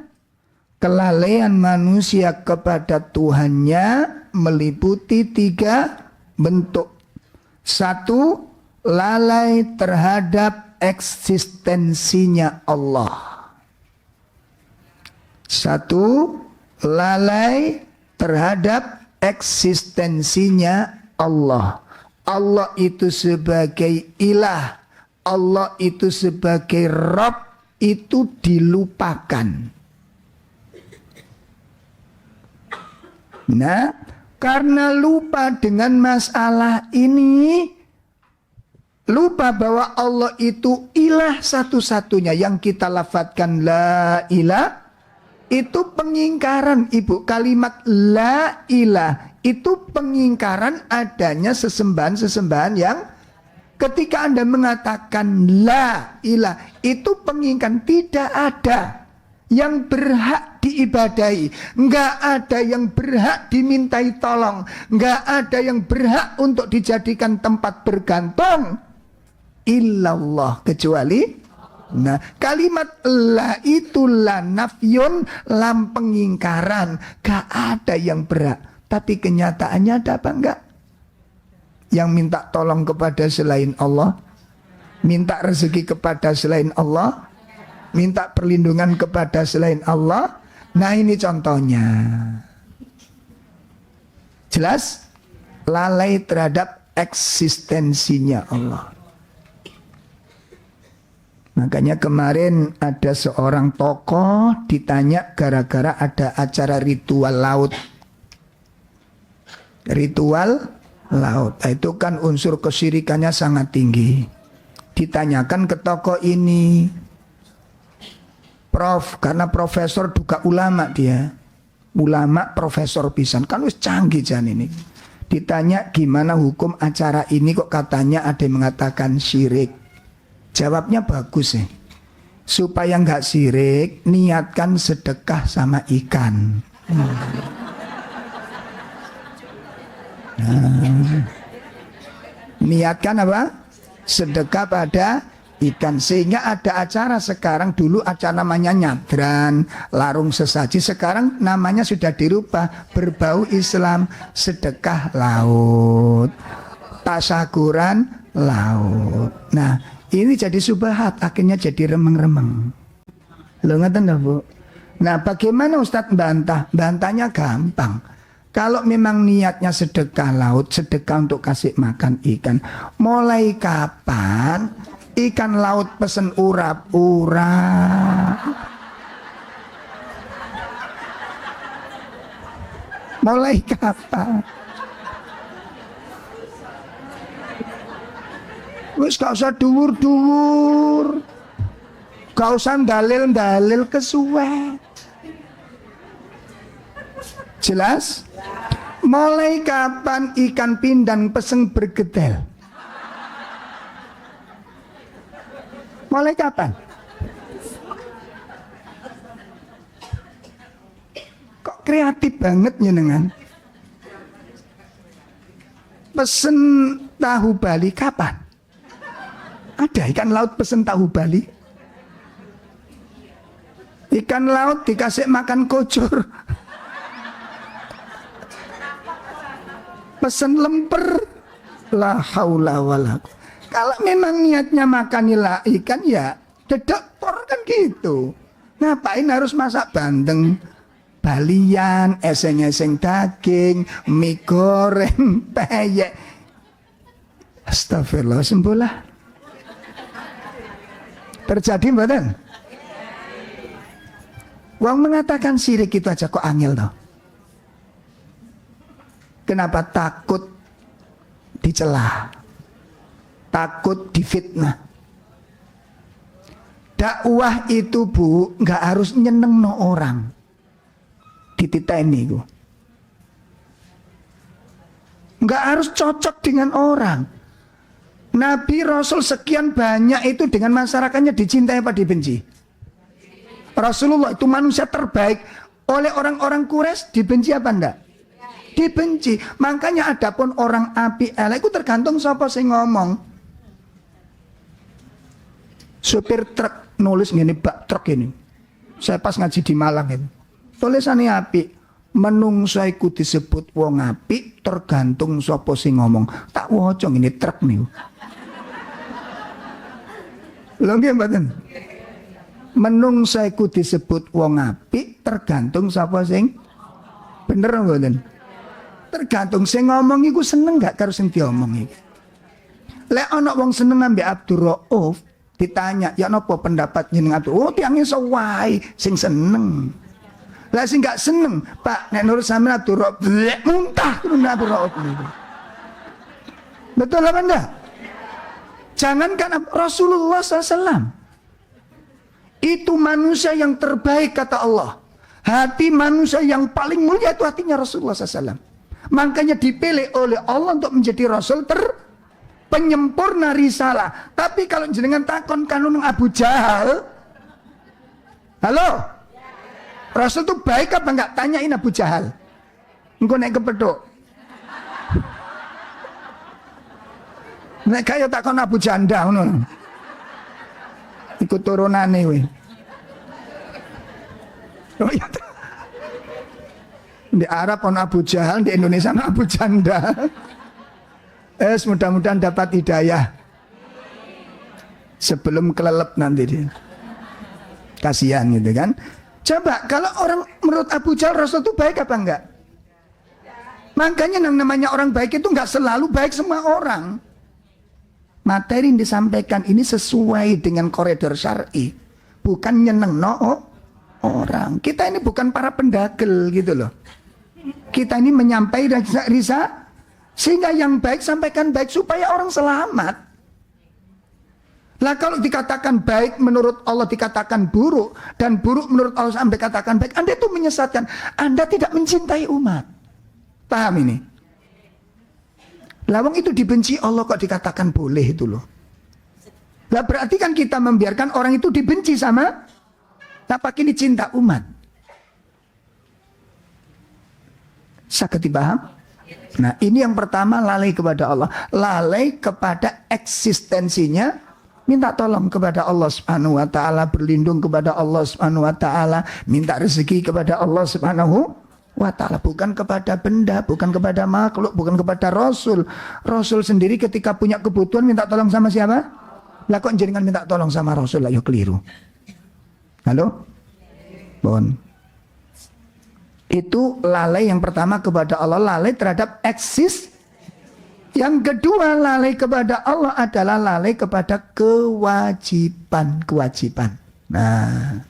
kelalaian manusia kepada Tuhannya meliputi 3 bentuk. 1, lalai terhadap eksistensinya Allah. 1, lalai terhadap eksistensinya Allah. Allah itu sebagai ilah, Allah itu sebagai Rabb, itu dilupakan. Nah, karena lupa dengan masalah ini, lupa bahwa Allah itu ilah satu-satunya, yang kita lafadzkan la ilah, itu pengingkaran, Ibu. Kalimat la ilah itu pengingkaran adanya sesembahan-sesembahan yang, ketika Anda mengatakan la ilah, itu pengingkaran, tidak ada yang berhak diibadahi, nggak ada yang berhak dimintai tolong, nggak ada yang berhak untuk dijadikan tempat bergantung illallah, kecuali nah kalimat la itu la nafyun, lam pengingkaran, gak ada yang berhak. Tapi kenyataannya ada apa enggak? Yang minta tolong kepada selain Allah, minta rezeki kepada selain Allah, minta perlindungan kepada selain Allah. Nah ini contohnya. Jelas? Lalai terhadap eksistensinya Allah. Makanya kemarin ada seorang tokoh ditanya gara-gara ada acara ritual laut. Ritual laut, itu kan unsur kesyirikannya sangat tinggi. Ditanyakan ke tokoh ini, Prof, karena profesor juga ulama dia, ulama profesor pisan, kan wis canggih jan ini. Ditanya gimana hukum acara ini, kok katanya ada yang mengatakan syirik. Jawabnya bagus ya. Supaya nggak syirik, niatkan sedekah sama ikan. Nah, niatkan apa? Sedekah pada ikan. Sehingga ada acara sekarang, dulu acara namanya nyadran, larung sesaji, sekarang namanya sudah dirubah, berbau Islam, sedekah laut, tasyakuran laut. Nah ini jadi subhat, akhirnya jadi remeng-remeng. Lo ngerti enggak, Bu? Nah bagaimana Ustadz bantah? Bantahnya gampang. Kalau memang niatnya sedekah laut, sedekah untuk kasih makan ikan, mulai kapan ikan laut pesen urap-urap? Mulai kapan? Wis gak usah dhuwur-dhuwur, gak usah dalil-dalil kesuwe. Jelas? Mulai kapan ikan pindang pesen bergedel? Mulai kapan? Kok kreatif banget nyenengan? Pesen tahu Bali kapan? Ada ikan laut pesen tahu Bali? Ikan laut dikasih makan kocor. Pesen lemper. La haula wala. Kalau memang niatnya makanilah ikan ya dedektor kan gitu. Ngapain harus masak bandeng, balian, eseng-eseng daging, mie goreng, peyek. Astagfirullah, sembuhlah. Terjadi mboten? Wong mengatakan syirik itu aja kok angel toh. Kenapa? Takut dicela, takut difitnah. Dakwah itu Bu nggak harus nyenengno orang. Dititeni ku. Nggak harus cocok dengan orang. Nabi Rasul sekian banyak itu dengan masyarakatnya dicintai apa dibenci? Rasulullah itu manusia terbaik, oleh orang-orang Quraisy dibenci apa enggak? Dibenci. Makanya adapun orang api elek itu tergantung siapa sing ngomong. Supir truk nulis gini, bak truk ini. Saya pas ngaji di Malang itu. Tulisannya api. Menungso iku disebut wong apik tergantung sapa sing ngomong. Tak waca ngene truk niku. Lho nggih mboten? Menungso iku disebut wong apik tergantung sapa sing bener mboten? Tergantung sing ngomong iku seneng gak karo sing diomong iki. Lek ana wong seneng ambek Abdurrauf ditanya, "Ya napa pendapat jeneng Abdul?" Oh, tiyang iso wae sing seneng. Lah sing gak seneng, Pak, nek nurut sampean Abdurrauf muntah turun Abdurrauf niku. Betul apa enggak? Jangankan Rasulullah SAW, itu manusia yang terbaik kata Allah. Hati manusia yang paling mulia itu hatinya Rasulullah SAW. Makanya dipilih oleh Allah untuk menjadi Rasul penyempurna risalah. Tapi kalau jenengan takon kanun Abu Jahal, halo, Rasul itu baik apa enggak? Tanyain Abu Jahal. Engko nek kepethuk. Nek kaya takon Abu Janda ngono. Iku turunane kowe. Oh iya. Di Arab on Abu Jahal, di Indonesia on Abu Janda. Mudah-mudahan dapat hidayah sebelum kelelep nanti dia. Kasihan gitu kan. Coba kalau orang menurut Abu Jahal Rasul itu baik apa enggak? Makanya yang namanya orang baik itu enggak selalu baik semua orang. Materi yang disampaikan ini sesuai dengan koridor syar'i, bukan nyeneng orang. Kita ini bukan para pendagel gitu loh. Kita ini menyampaikan risa sehingga yang baik sampaikan baik supaya orang selamat. Lah kalau dikatakan baik menurut Allah dikatakan buruk, dan buruk menurut Allah sampai katakan baik, Anda itu menyesatkan. Anda tidak mencintai umat. Paham ini? Lawang itu dibenci Allah kok dikatakan boleh itu loh. Lah berarti kan kita membiarkan orang itu dibenci sama tak pakai dicinta umat. Sakit dipaham? Nah ini yang pertama, lalai kepada Allah. Lalai kepada eksistensinya. Minta tolong kepada Allah subhanahu wa ta'ala. Berlindung kepada Allah subhanahu wa ta'ala. Minta rezeki kepada Allah subhanahu wa ta'ala. Bukan kepada benda, bukan kepada makhluk, bukan kepada Rasul. Rasul sendiri ketika punya kebutuhan minta tolong sama siapa? Lah kok jenengan minta tolong sama Rasul? Lah yuk keliru. Halo? Bon. Itu lalai yang pertama kepada Allah, lalai terhadap eksis. Yang kedua, lalai kepada Allah adalah lalai kepada kewajiban. Nah,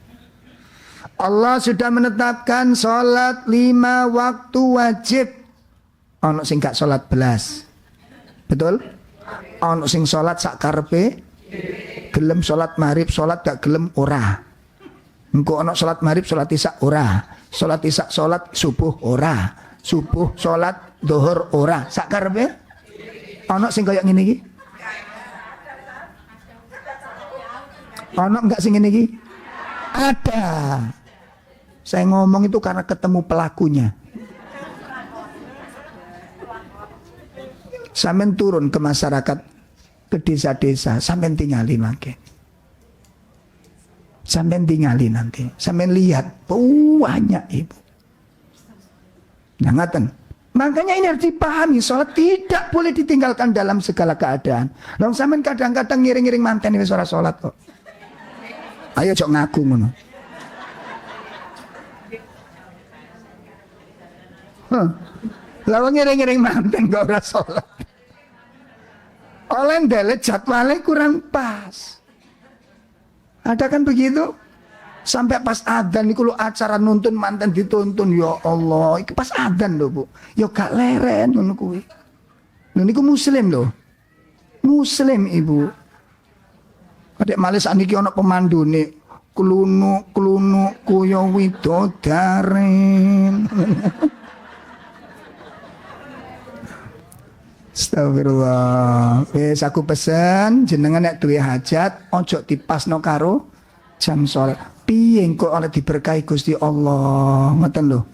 Allah sudah menetapkan sholat 5 waktu wajib. Ono sing gak sholat belas, betul? Ono sing sholat sak karepe, gelem sholat maghrib, sholat gak gelem ora. Engko ono sholat maghrib, sholat isya ora. Sholat isya, sholat subuh ora. Subuh, sholat dohor ora. Sak karepe ono sing kaya ngene iki? Ono enggak sing ngene iki? Ada. Saya ngomong itu karena ketemu pelakunya. Sampeyan turun ke masyarakat, ke desa-desa, sampeyan tinggalin lagi. Sampeyan tinggalin nanti. Sampeyan lihat banyak ibu. Nah, ngaten. Makanya ini harus dipahami, sholat tidak boleh ditinggalkan dalam segala keadaan. Long sampeyan kadang-kadang ngiring-ngiring manten wis ora sholat kok. Ayo cok ngaku ngono. Lalu ngiring-ngiring manten kok ora sholat. Oleh ndelet jadwalnya kurang pas. Ada kan begitu? Sampai pas adzan niku lho acara nuntun manten dituntun, ya Allah, iki pas adzan lho, Bu. Ya gak leren ngono kuwi. Lho niku muslim lho. Muslim, Ibu. Adek male sakniki ana pemandune klunu kuya widodaren. Astagfirullah. Wis aku pesen jenengan nek duwe hajat ojo dipasno karo jam salat. Piye kok oleh diberkahi Gusti Allah, ngoten lho.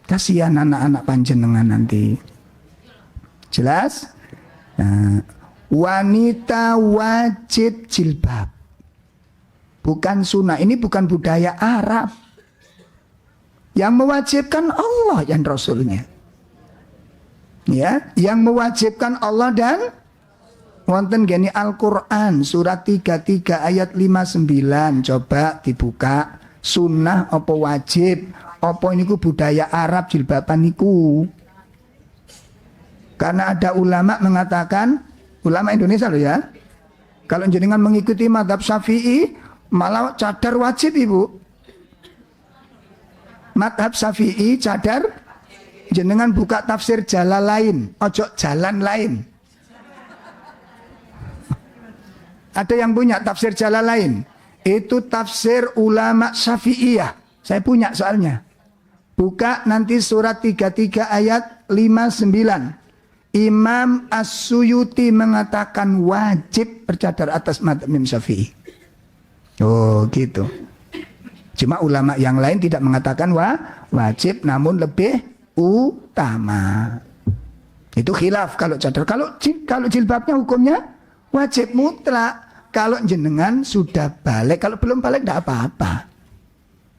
Kasihan anak-anak panjenengan nanti. Jelas? Nah, wanita wajib jilbab. Bukan sunnah, ini bukan budaya Arab. Yang mewajibkan Allah dan Rasulnya. Ya, yang mewajibkan Allah dan wonten gini Al-Quran surat 33 ayat 59. Coba dibuka. Sunnah apa wajib? Apa ini ku budaya Arab jilbaban niku? Karena ada ulama mengatakan, ulama Indonesia loh ya, kalau jenengan mengikuti mazhab Syafi'i malah cadar wajib, Ibu. Mazhab Syafi'i cadar. Jenengan buka tafsir Jalalain, ojo jalan lain. Ada yang punya tafsir Jalalain? Itu tafsir ulama Syafi'iyah. Saya punya soalnya. Buka nanti surat 33 ayat 59. Imam As-Suyuti mengatakan wajib bercadar atas mazhab Imam Syafi'i. Oh gitu. Cuma ulama yang lain tidak mengatakan wajib, namun lebih utama. Itu khilaf kalau cadar. Kalau jilbabnya hukumnya wajib mutlak. Kalau jenengan sudah balik, kalau belum balik tidak apa-apa.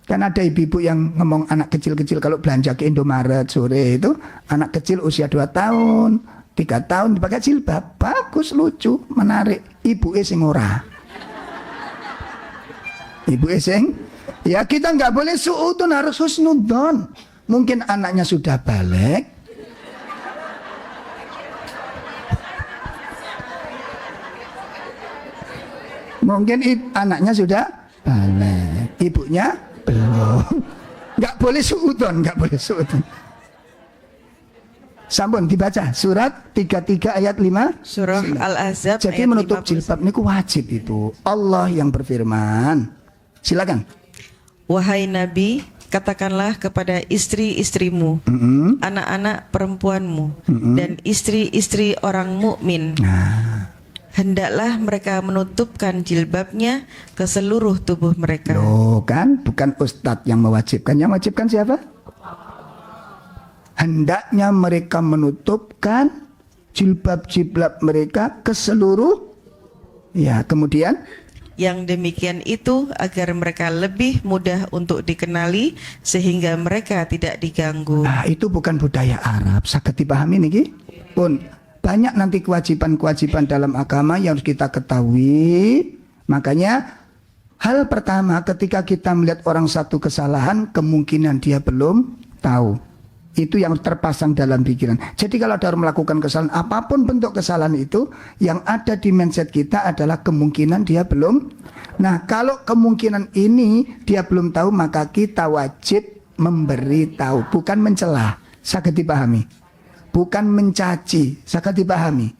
Kan ada ibu-ibu yang ngomong anak kecil-kecil kalau belanja ke Indomaret sore itu, anak kecil usia 2 tahun, 3 tahun dipakai jilbab, bagus, lucu, menarik. Ibu sing ora. Ibu sing, ya kita nggak boleh suudon, harus husnudon. Mungkin anaknya sudah balik, mungkin anaknya sudah balik, ibunya belum. Nggak boleh suudon, nggak boleh suudon. Sampun dibaca surat 33 ayat 5 Surah Al-Ahzab. Jadi ayat menutup 50. jilbab niku wajib itu. Allah yang berfirman. Silakan. Wahai Nabi, katakanlah kepada istri-istrimu, anak-anak perempuanmu, dan istri-istri orang mukmin, hendaklah mereka menutupkan jilbabnya ke seluruh tubuh mereka. Loh kan, bukan ustadz yang mewajibkan. Yang mewajibkan siapa? Hendaknya mereka menutupkan jilbab-jilbab mereka ke seluruh. Ya, kemudian Yang demikian itu agar mereka lebih mudah untuk dikenali sehingga mereka tidak diganggu. itu bukan budaya Arab. Saged dipahami niki? Pun banyak nanti kewajiban-kewajiban dalam agama yang harus kita ketahui. Makanya hal pertama ketika kita melihat orang satu kesalahan, kemungkinan dia belum tahu. Itu yang terpasang dalam pikiran. Jadi kalau ada orang melakukan kesalahan, apapun bentuk kesalahan itu, yang ada di mindset kita adalah kemungkinan dia belum. Nah, kalau kemungkinan ini dia belum tahu, maka kita wajib memberitahu, bukan mencela. Saged dipahami. Bukan mencaci, saged dipahami.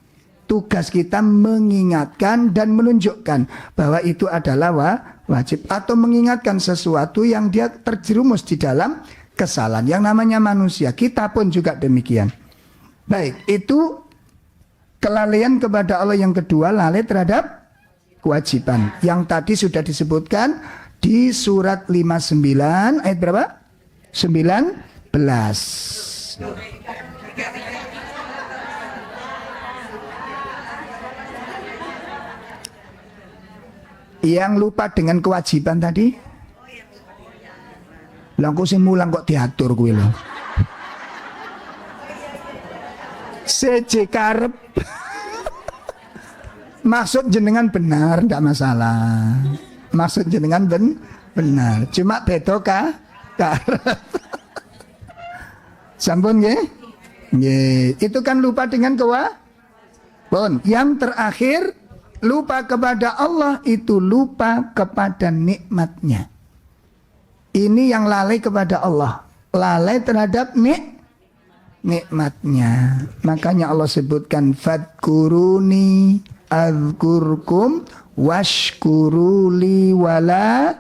Tugas kita mengingatkan dan menunjukkan bahwa itu adalah wajib, atau mengingatkan sesuatu yang dia terjerumus di dalam kesalahan. Yang namanya manusia, kita pun juga demikian. Baik, itu kelalaian kepada Allah. Yang kedua, lalai terhadap kewajiban. Yang tadi sudah disebutkan di surat 59 ayat berapa? 19. Yang lupa dengan kewajiban tadi, langkau sing mulang kok diatur kuwi lho. Seje karep. Maksud jenengan benar, ndak masalah. Maksud jenengan benar. Cuma beda karep. Sampun nggih? Nggih, itu kan lupa dengan kewajiban. Yang terakhir, lupa kepada Allah itu lupa kepada nikmatnya. Ini yang lalai kepada Allah, lalai terhadap nikmatnya. Makanya Allah sebutkan fadkuruni azkurkum washkuruli wala.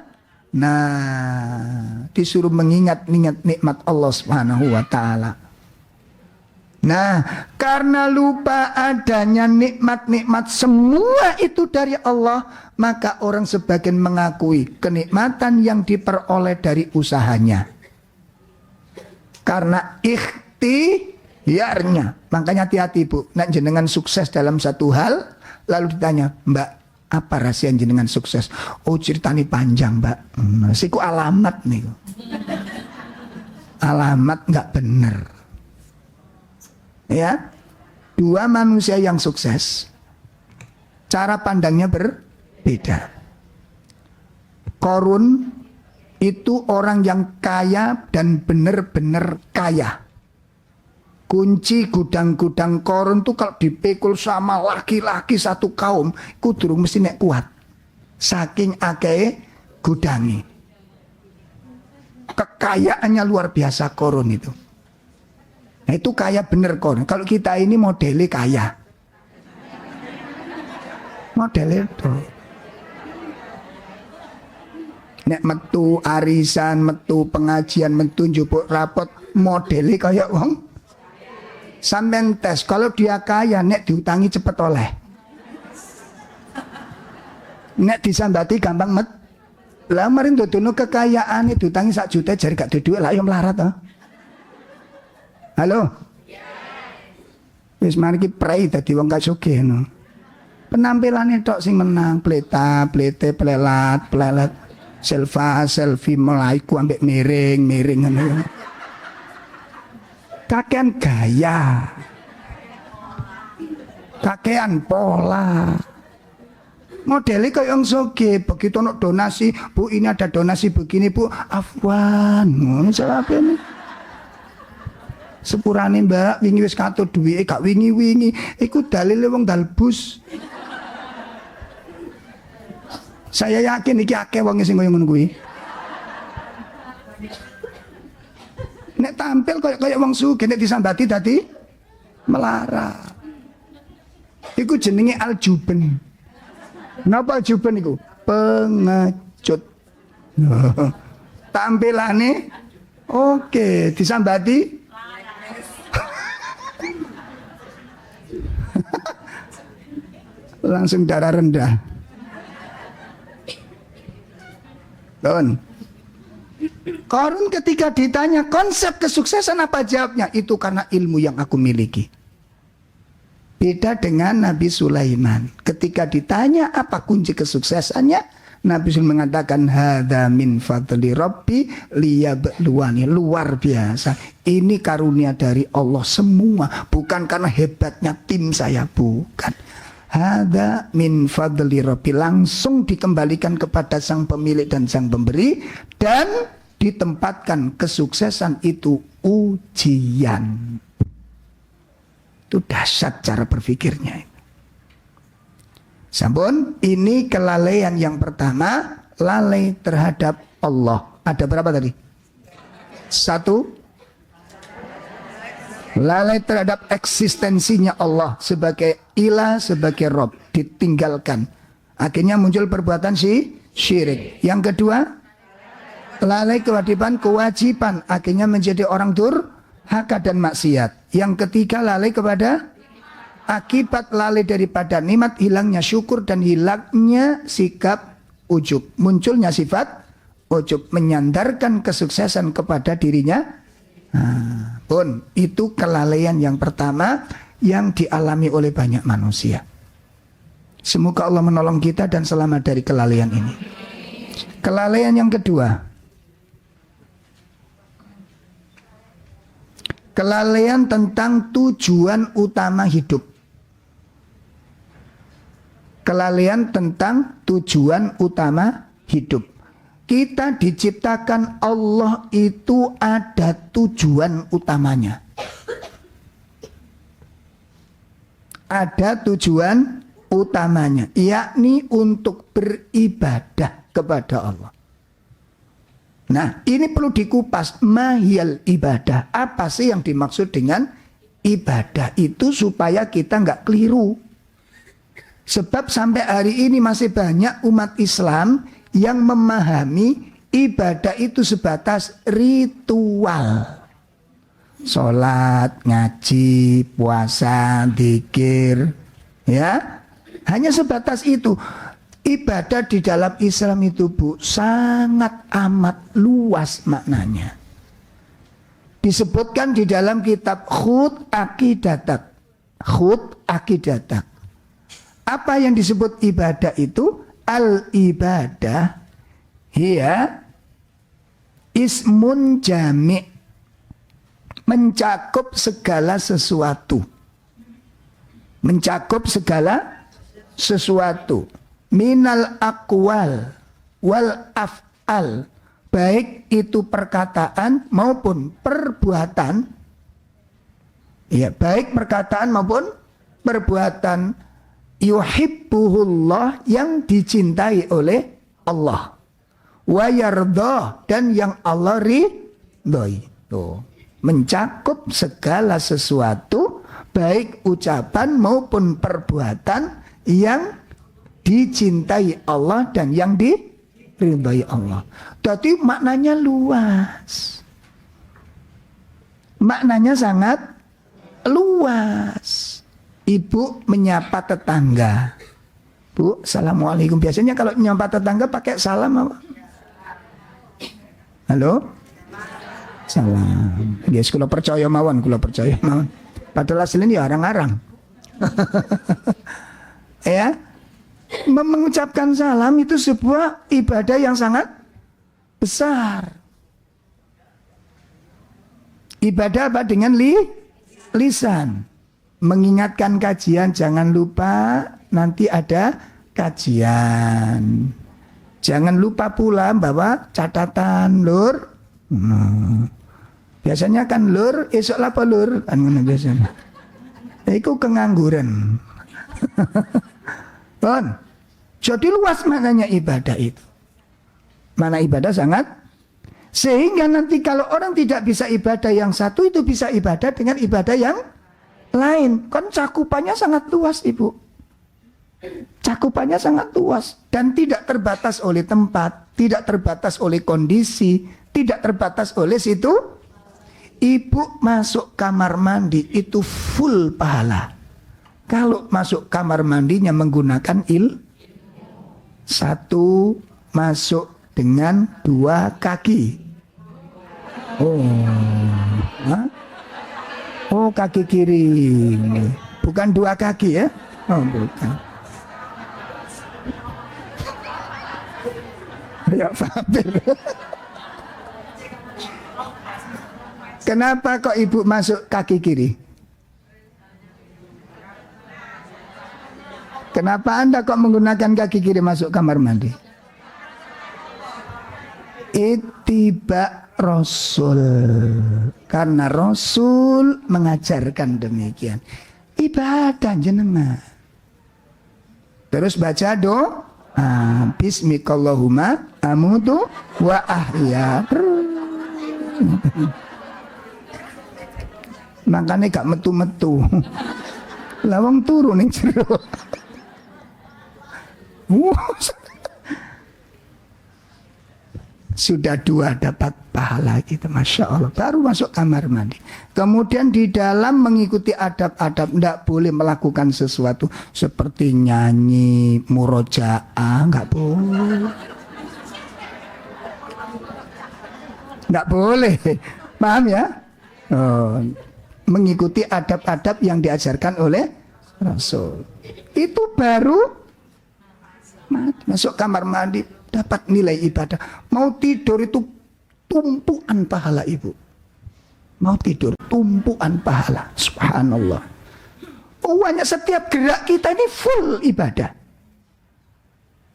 Nah, disuruh mengingat-ingat nikmat Allah Subhanahu wa taala. Nah, karena lupa adanya nikmat-nikmat semua itu dari Allah, maka orang sebagian mengakui kenikmatan yang diperoleh dari usahanya. Karena ikhtiarnya. Makanya hati-hati Bu, nek jenengan sukses dalam satu hal, lalu ditanya, Mbak, apa rahasia jenengan sukses? Oh, ceritanya panjang, Mbak. Siku alamat nih. Alamat nggak bener. Ya, dua manusia yang sukses, cara pandangnya berbeda. Korun itu orang yang kaya dan benar-benar kaya. Kunci gudang-gudang Korun itu kalau dipikul sama laki-laki satu kaum, kudurung mesti nek kuat. Saking akeh gudangi. Kekayaannya luar biasa Korun itu. Nah, itu kaya bener Korun. Kalau kita ini modelnya kaya. Modelnya itu. Nek metu arisan, metu pengajian, metu njupuk rapot, modelnya kaya wong. Sampeyan tes, kalau dia kaya, nek diutangi cepet oleh. Nek disambati gampang Lah mari ndodono kekayaan itu tangi 1 juta jari gak duwe lah yo melarat to. Halo. Wis mari ki prei dadi wong kasugih no. Penampilane tok sing menang, pleta, plete, plelat, plelet, selfie melaiku ambek miring ngono. Kakean gaya. Kakean pola. Modelnya kayak yang soge, begitu nak donasi, bu ini ada donasi begini bu, afwan, ngono salah ini. Sepurane mbak, wingi wis katut duwe, gak wingi, iku dalile wong dalbus. Saya yakin iki akeh wong sing koyo ngono kuwi. Nek tampil kayak wong sugih, nek disambati dadi melarat. Iku jenenge aljuben. Napa aljuben iku? Pengecut. Tampilane oke, disambati langsung darah rendah. Don. Korun ketika ditanya konsep kesuksesan apa jawabnya? Itu karena ilmu yang aku miliki. Beda dengan Nabi Sulaiman. Ketika ditanya apa kunci kesuksesannya, Nabi Sulaiman mengatakan hadza min fadli rabbi liyabluwani. Luar biasa. Ini karunia dari Allah semua, bukan karena hebatnya tim saya, bukan. Hadza min fadli rabbi, langsung dikembalikan kepada sang pemilik dan sang pemberi, dan ditempatkan kesuksesan itu ujian. Itu dahsyat cara berpikirnya. Sampun, ini kelalaian yang pertama, lalai terhadap Allah. Ada berapa tadi? 1, lalai terhadap eksistensinya Allah sebagai ilah, sebagai Rob, ditinggalkan. Akhirnya muncul perbuatan syirik. Yang kedua, lalai kewajiban, akhirnya menjadi orang durhaka dan maksiat. Yang ketiga, lalai kepada akibat lalai daripada nikmat, hilangnya syukur dan hilangnya sikap ujub. Munculnya sifat ujub, menyandarkan kesuksesan kepada dirinya. Pun itu kelalaian yang pertama yang dialami oleh banyak manusia. Semoga Allah menolong kita dan selamat dari kelalaian ini. Kelalaian yang kedua, kelalaian tentang tujuan utama hidup. Kelalaian tentang tujuan utama hidup. Kita diciptakan Allah itu ada tujuan utamanya. Ada tujuan utamanya, yakni untuk beribadah kepada Allah. Nah, ini perlu dikupas. Mahiyal ibadah. Apa sih yang dimaksud dengan ibadah itu supaya kita nggak keliru. Sebab sampai hari ini masih banyak umat Islam yang memahami ibadah itu sebatas ritual. Sholat, ngaji, puasa, zikir, ya, hanya sebatas itu. Ibadah di dalam Islam itu, Bu, sangat amat luas maknanya. Disebutkan di dalam kitab Khud Aqidatak. Khud Aqidatak. Apa yang disebut ibadah itu? Al-ibadah hiya ismun jami', mencakup segala sesuatu. Mencakup segala sesuatu. Minal aqwal wal af'al, baik itu perkataan maupun perbuatan. Ya, baik perkataan maupun perbuatan. Yuhibbuhullah, yang dicintai oleh Allah. Wa yardah, dan yang Allah ridhoi. Tuh, mencakup segala sesuatu, baik ucapan maupun perbuatan yang dicintai Allah dan yang diridhai Allah. Jadi maknanya luas. Maknanya sangat luas. Ibu menyapa tetangga. Bu, assalamualaikum. Biasanya kalau menyapa tetangga pakai salam apa? Halo? Salam. Yes, kula percaya mawon. Padahal aslinya ya arang-arang. Ya, mengucapkan salam itu sebuah ibadah yang sangat besar. Ibadah apa? Dengan lisan. Mengingatkan kajian, jangan lupa nanti ada kajian. Jangan lupa pula bawa catatan, Lur. Biasanya kan Lur, esok apa Lur? Kan ngono biasanya. Iku kengangguran. Bon. Jadi luas maknanya ibadah itu. Mana ibadah sangat, sehingga nanti kalau orang tidak bisa ibadah yang satu, itu bisa ibadah dengan ibadah yang lain. Kan cakupannya sangat luas, Ibu. Cakupannya sangat luas dan tidak terbatas oleh tempat, tidak terbatas oleh kondisi, tidak terbatas oleh situ. Ibu masuk kamar mandi itu full pahala. Kalau masuk kamar mandinya menggunakan satu, masuk dengan 2 kaki. Oh, kaki kiri. Bukan 2 kaki ya? Oh, bukan. Ya, Fabir. Kenapa kok ibu masuk kaki kiri? Kenapa Anda kok menggunakan kaki kiri masuk kamar mandi? Ittiba Rasul. Karena Rasul mengajarkan demikian. Ibadah jenengan. Terus baca doa. Bismikallahumma amutu wa ahya. Makanya gak metu-metu. Lawang turu ning jero. Sudah 2 dapat pahala kita, Masya Allah. Baru masuk kamar mandi. Kemudian di dalam mengikuti adab-adab, tidak boleh melakukan sesuatu seperti nyanyi, murojaah, nggak boleh. Nggak boleh, paham ya? Mengikuti adab-adab yang diajarkan oleh Rasul. Itu baru masuk kamar mandi dapat nilai ibadah. Mau tidur itu tumpuan pahala, Ibu. Mau tidur tumpuan pahala. Subhanallah. Pokoknya setiap gerak kita ini full ibadah.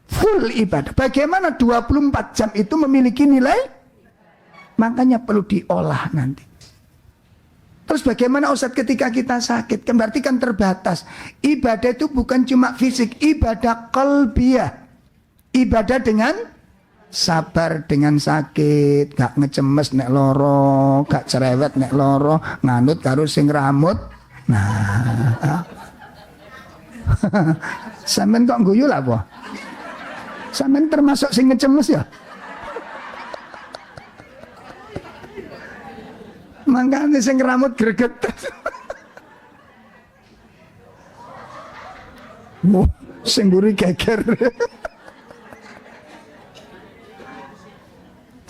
Full ibadah. Bagaimana 24 jam itu memiliki nilai? Makanya perlu diolah nanti. Terus bagaimana Ustaz ketika kita sakit? Kan berarti kan terbatas. Ibadah itu bukan cuma fisik, ibadah qalbiyah. Ibadah dengan sabar dengan sakit, gak ngecemes nek loro, gak cerewet nek loro, nganut karo sing ramut. Nah. Sampeyan kok guyu lah apa? Sampeyan termasuk sing ngecemes ya? Mangkane sing rambut greget. Sing mburi geger.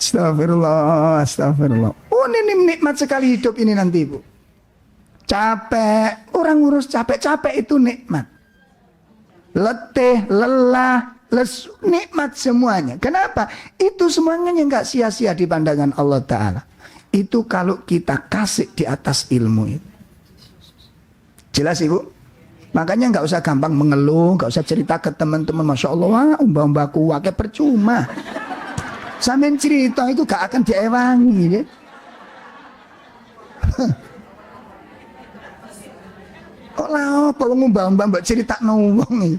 Astagfirullah, astagfirullah. Oh, ini nikmat sekali hidup ini nanti, Bu. Capek, orang ngurus capek itu nikmat. Letih, lelah, lesu, nikmat semuanya. Kenapa? Itu semuanya nggak sia-sia di pandangan Allah Ta'ala. Itu kalau kita kasih di atas ilmu itu. Jelas, Ibu? Makanya nggak usah gampang mengeluh, nggak usah cerita ke teman-teman. Masya Allah, umbah-umbahku wakai percuma. Sampai cerita itu gak akan diewangi ya. Kok lah apa umbah-umbah mbak cerita wong iki.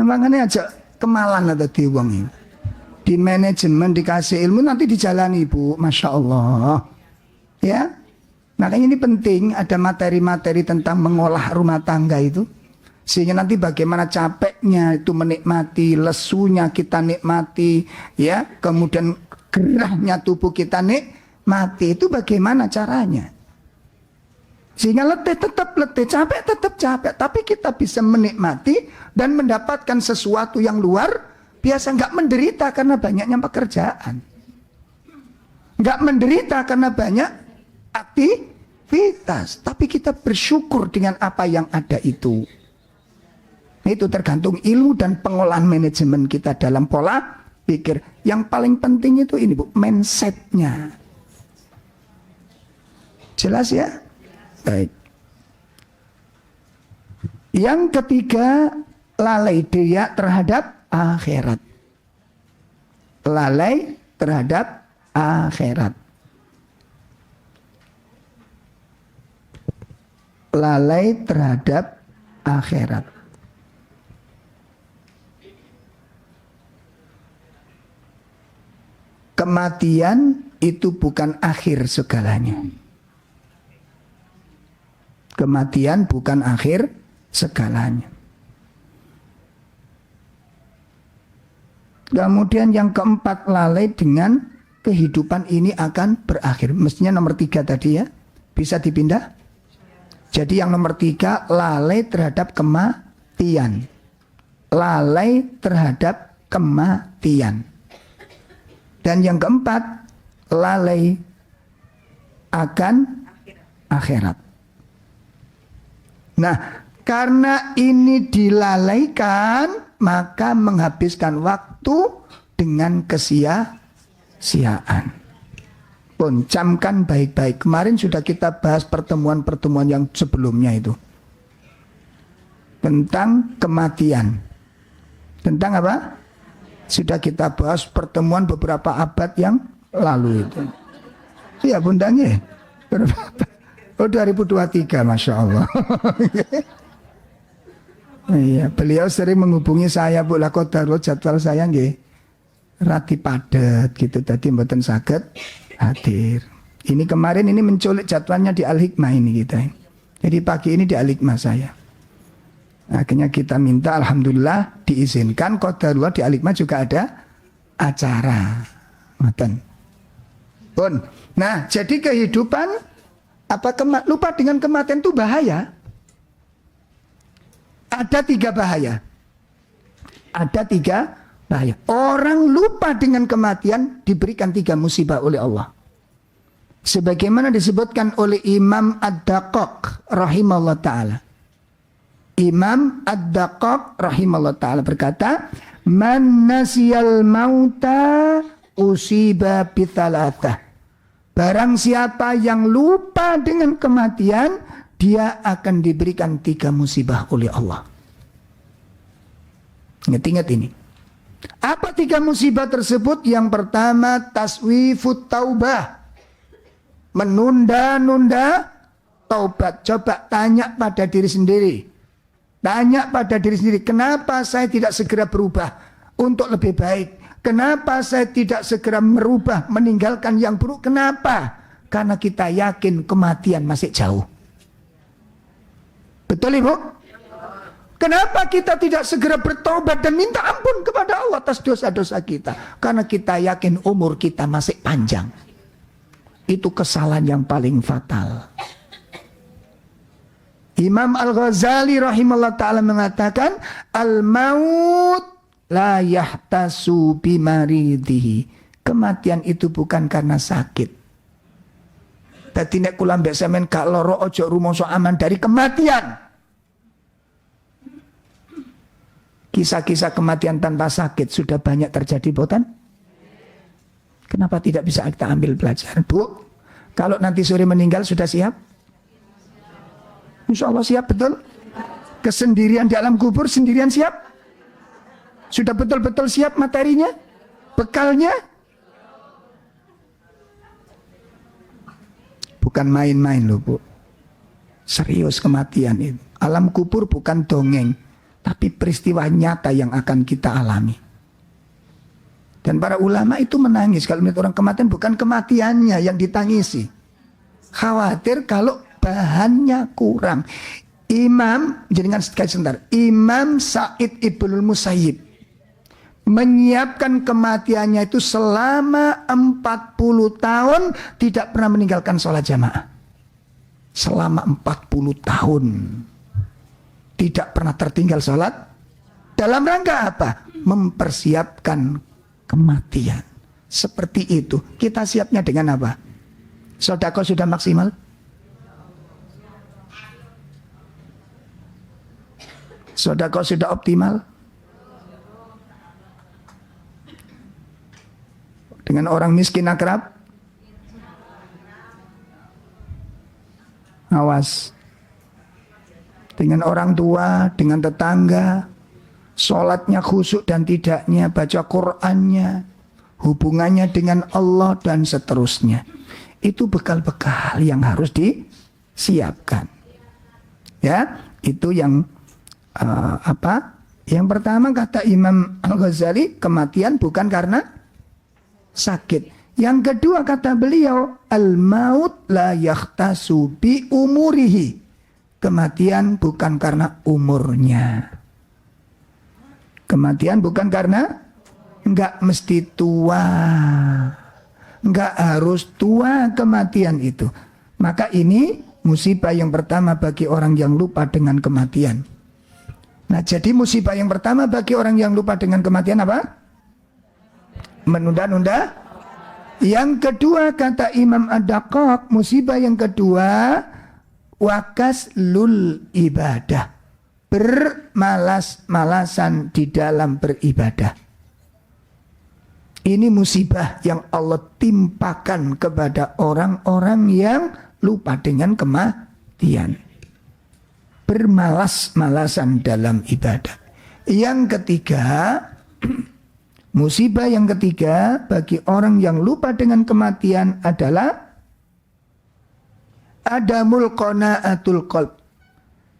Makanya aja kemalan ada di wong ini. Di manajemen dikasih ilmu nanti dijalani, Bu. Masya Allah. Ya. Makanya ini penting ada materi-materi tentang mengolah rumah tangga itu. Sehingga nanti bagaimana capeknya itu menikmati, lesunya kita nikmati, ya, kemudian gerahnya tubuh kita nikmati, itu bagaimana caranya? Sehingga letih tetap letih, capek tetap capek, tapi kita bisa menikmati dan mendapatkan sesuatu yang luar biasa, nggak menderita karena banyaknya pekerjaan, nggak menderita karena banyak aktivitas, tapi kita bersyukur dengan apa yang ada itu. Itu tergantung ilmu dan pengolahan manajemen kita dalam pola pikir. Yang paling penting itu ini Bu, mindsetnya. Jelas ya? Baik. Yang ketiga, lalai dia terhadap akhirat. Lalai terhadap akhirat. Lalai terhadap akhirat. Kematian itu bukan akhir segalanya. Kematian bukan akhir segalanya. Kemudian yang keempat, lalai dengan kehidupan ini akan berakhir. Mestinya nomor 3 tadi ya. Bisa dipindah. Jadi yang nomor 3, lalai terhadap kematian. Lalai terhadap kematian. Dan yang keempat, lalai akan akhirat. Nah, karena ini dilalaikan, maka menghabiskan waktu dengan kesia-siaan. Pun camkan baik-baik. Kemarin sudah kita bahas pertemuan-pertemuan yang sebelumnya itu. Tentang kematian. Tentang apa? Sudah kita bahas pertemuan beberapa abad yang lalu itu. Iya bundanya. Oh 2023, Masya Allah. Iya, beliau sering menghubungi saya, Bu, lah kodarul jadwal saya nggih rati padat gitu, tadi mboten saged hadir. Ini kemarin ini menculik jadwalnya di Al-Hikmah ini kita. Jadi pagi ini di Al-Hikmah saya. Akhirnya kita minta, alhamdulillah diizinkan qadarullah di Al-Hikmah juga ada acara. Pun. Nah, jadi kehidupan lupa dengan kematian itu bahaya. Ada 3 bahaya. Ada 3 bahaya. Orang lupa dengan kematian diberikan 3 musibah oleh Allah. Sebagaimana disebutkan oleh Imam Ad-Daqqaq rahimahullah ta'ala. Imam Ad-Daqqaq rahimahullah ta'ala berkata, man nasiyal mauta usiba bithalatha. Barang siapa yang lupa dengan kematian, dia akan diberikan 3 musibah oleh Allah. Ingat-ingat ini. Apa 3 musibah tersebut? Yang pertama, taswifut taubah. Menunda-nunda taubat. Coba tanya pada diri sendiri. Tanya pada diri sendiri, kenapa saya tidak segera berubah untuk lebih baik? Kenapa saya tidak segera merubah, meninggalkan yang buruk? Kenapa? Karena kita yakin kematian masih jauh. Betul Ibu? Kenapa kita tidak segera bertobat dan minta ampun kepada Allah atas dosa-dosa kita? Karena kita yakin umur kita masih panjang. Itu kesalahan yang paling fatal. Imam Al-Ghazali rahimahullah ta'ala mengatakan, al-maut la yahtasu bimaridhihi. Kematian itu bukan karena sakit. Dadi nek kula mbek sampean gak lara aja rumangsa aman dari kematian. Kisah-kisah kematian tanpa sakit sudah banyak terjadi, boten? Kenapa tidak bisa kita ambil pelajaran, Bu? Kalau nanti sore meninggal sudah siap? Insya Allah siap, betul? Kesendirian di alam kubur, sendirian siap? Sudah betul-betul siap materinya? Bekalnya? Bukan main-main loh, Bu. Serius kematian itu. Alam kubur bukan dongeng, tapi peristiwa nyata yang akan kita alami. Dan para ulama itu menangis kalau melihat orang kematian, bukan kematiannya yang ditangisi. Khawatir kalau bahannya kurang. Imam Sa'id Ibnul Musayyib menyiapkan kematiannya itu selama 40 tahun tidak pernah meninggalkan sholat jamaah. Selama 40 tahun tidak pernah tertinggal sholat. Dalam rangka apa? mempersiapkan kematian. Seperti itu. Kita siapnya dengan apa? Sedekah sudah maksimal? Sedekah sudah optimal? Dengan orang miskin akrab? Awas. Dengan orang tua, dengan tetangga, sholatnya khusyuk dan tidaknya, baca Qur'annya, hubungannya dengan Allah dan seterusnya. Itu bekal-bekal yang harus disiapkan. Ya, itu yang Yang pertama kata Imam Al-Ghazali, kematian bukan karena sakit. Yang kedua kata beliau, al-maut la yakhtasu bi umurihi. Kematian bukan karena umurnya. Kematian bukan karena enggak mesti tua. Enggak harus tua kematian itu. Maka ini musibah yang pertama bagi orang yang lupa dengan kematian. Nah, jadi musibah yang pertama bagi orang yang lupa dengan kematian apa? Menunda-nunda. Yang kedua kata Imam Ad-Daqqaq, musibah yang kedua wakas lul ibadah, bermalas-malasan di dalam beribadah. Ini musibah yang Allah timpakan kepada orang-orang yang lupa dengan kematian, bermalas-malasan dalam ibadah. Yang ketiga, musibah yang ketiga bagi orang yang lupa dengan kematian adalah adamul qanaatul qalb,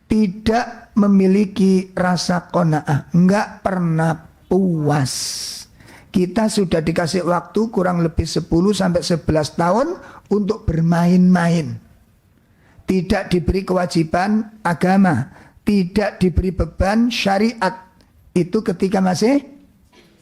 tidak memiliki rasa qanaah, enggak pernah puas. Kita sudah dikasih waktu kurang lebih 10 sampai 11 tahun untuk bermain-main. Tidak diberi kewajiban agama, tidak diberi beban syariat. Itu ketika masih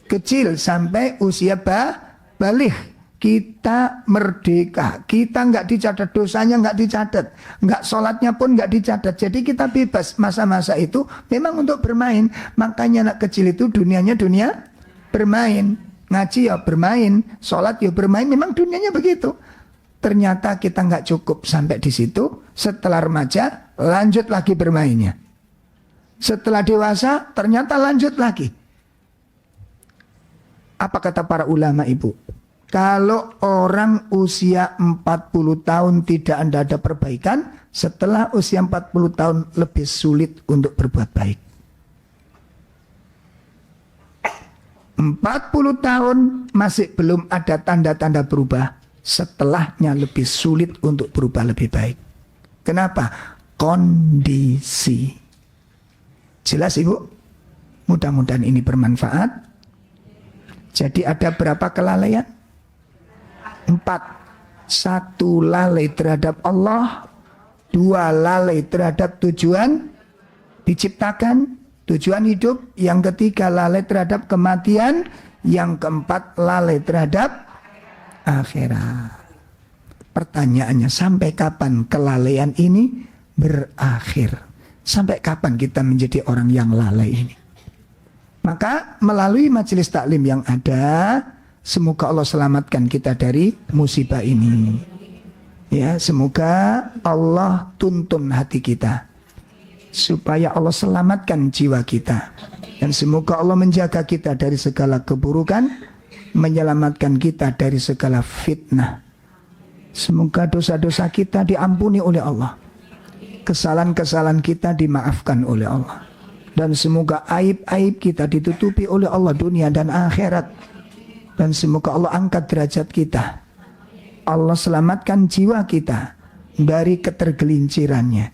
kecil sampai usia balik. Kita merdeka, kita nggak dicatat, dosanya nggak dicatat, nggak sholatnya pun nggak dicatat. Jadi kita bebas. Masa-masa itu memang untuk bermain. Makanya anak kecil itu dunianya dunia bermain, ngaji ya bermain, sholat ya bermain. Memang dunianya begitu. Ternyata kita nggak cukup sampai di situ. Setelah remaja lanjut lagi bermainnya. Setelah dewasa ternyata lanjut lagi. Apa kata para ulama, Ibu? Kalau orang usia 40 tahun tidak ada perbaikan, setelah usia 40 tahun lebih sulit untuk berbuat baik. 40 tahun masih belum ada tanda-tanda berubah, setelahnya lebih sulit untuk berubah lebih baik. Kenapa? Kondisi. Jelas, Ibu? Mudah-mudahan ini bermanfaat. Jadi ada berapa kelalaian? 4. 1 lalai terhadap Allah, 2 lalai terhadap tujuan diciptakan, tujuan hidup. Yang ketiga lalai terhadap kematian. Yang keempat lalai terhadap akhirat. Pertanyaannya, sampai kapan kelalaian ini berakhir? Sampai kapan kita menjadi orang yang lalai ini? Maka melalui majelis taklim yang ada, semoga Allah selamatkan kita dari musibah ini. Ya, semoga Allah tuntun hati kita, supaya Allah selamatkan jiwa kita. Dan semoga Allah menjaga kita dari segala keburukan, menyelamatkan kita dari segala fitnah. Semoga dosa-dosa kita diampuni oleh Allah, kesalahan-kesalahan kita dimaafkan oleh Allah, dan semoga aib-aib kita ditutupi oleh Allah dunia dan akhirat. Dan semoga Allah angkat derajat kita, Allah selamatkan jiwa kita dari ketergelincirannya.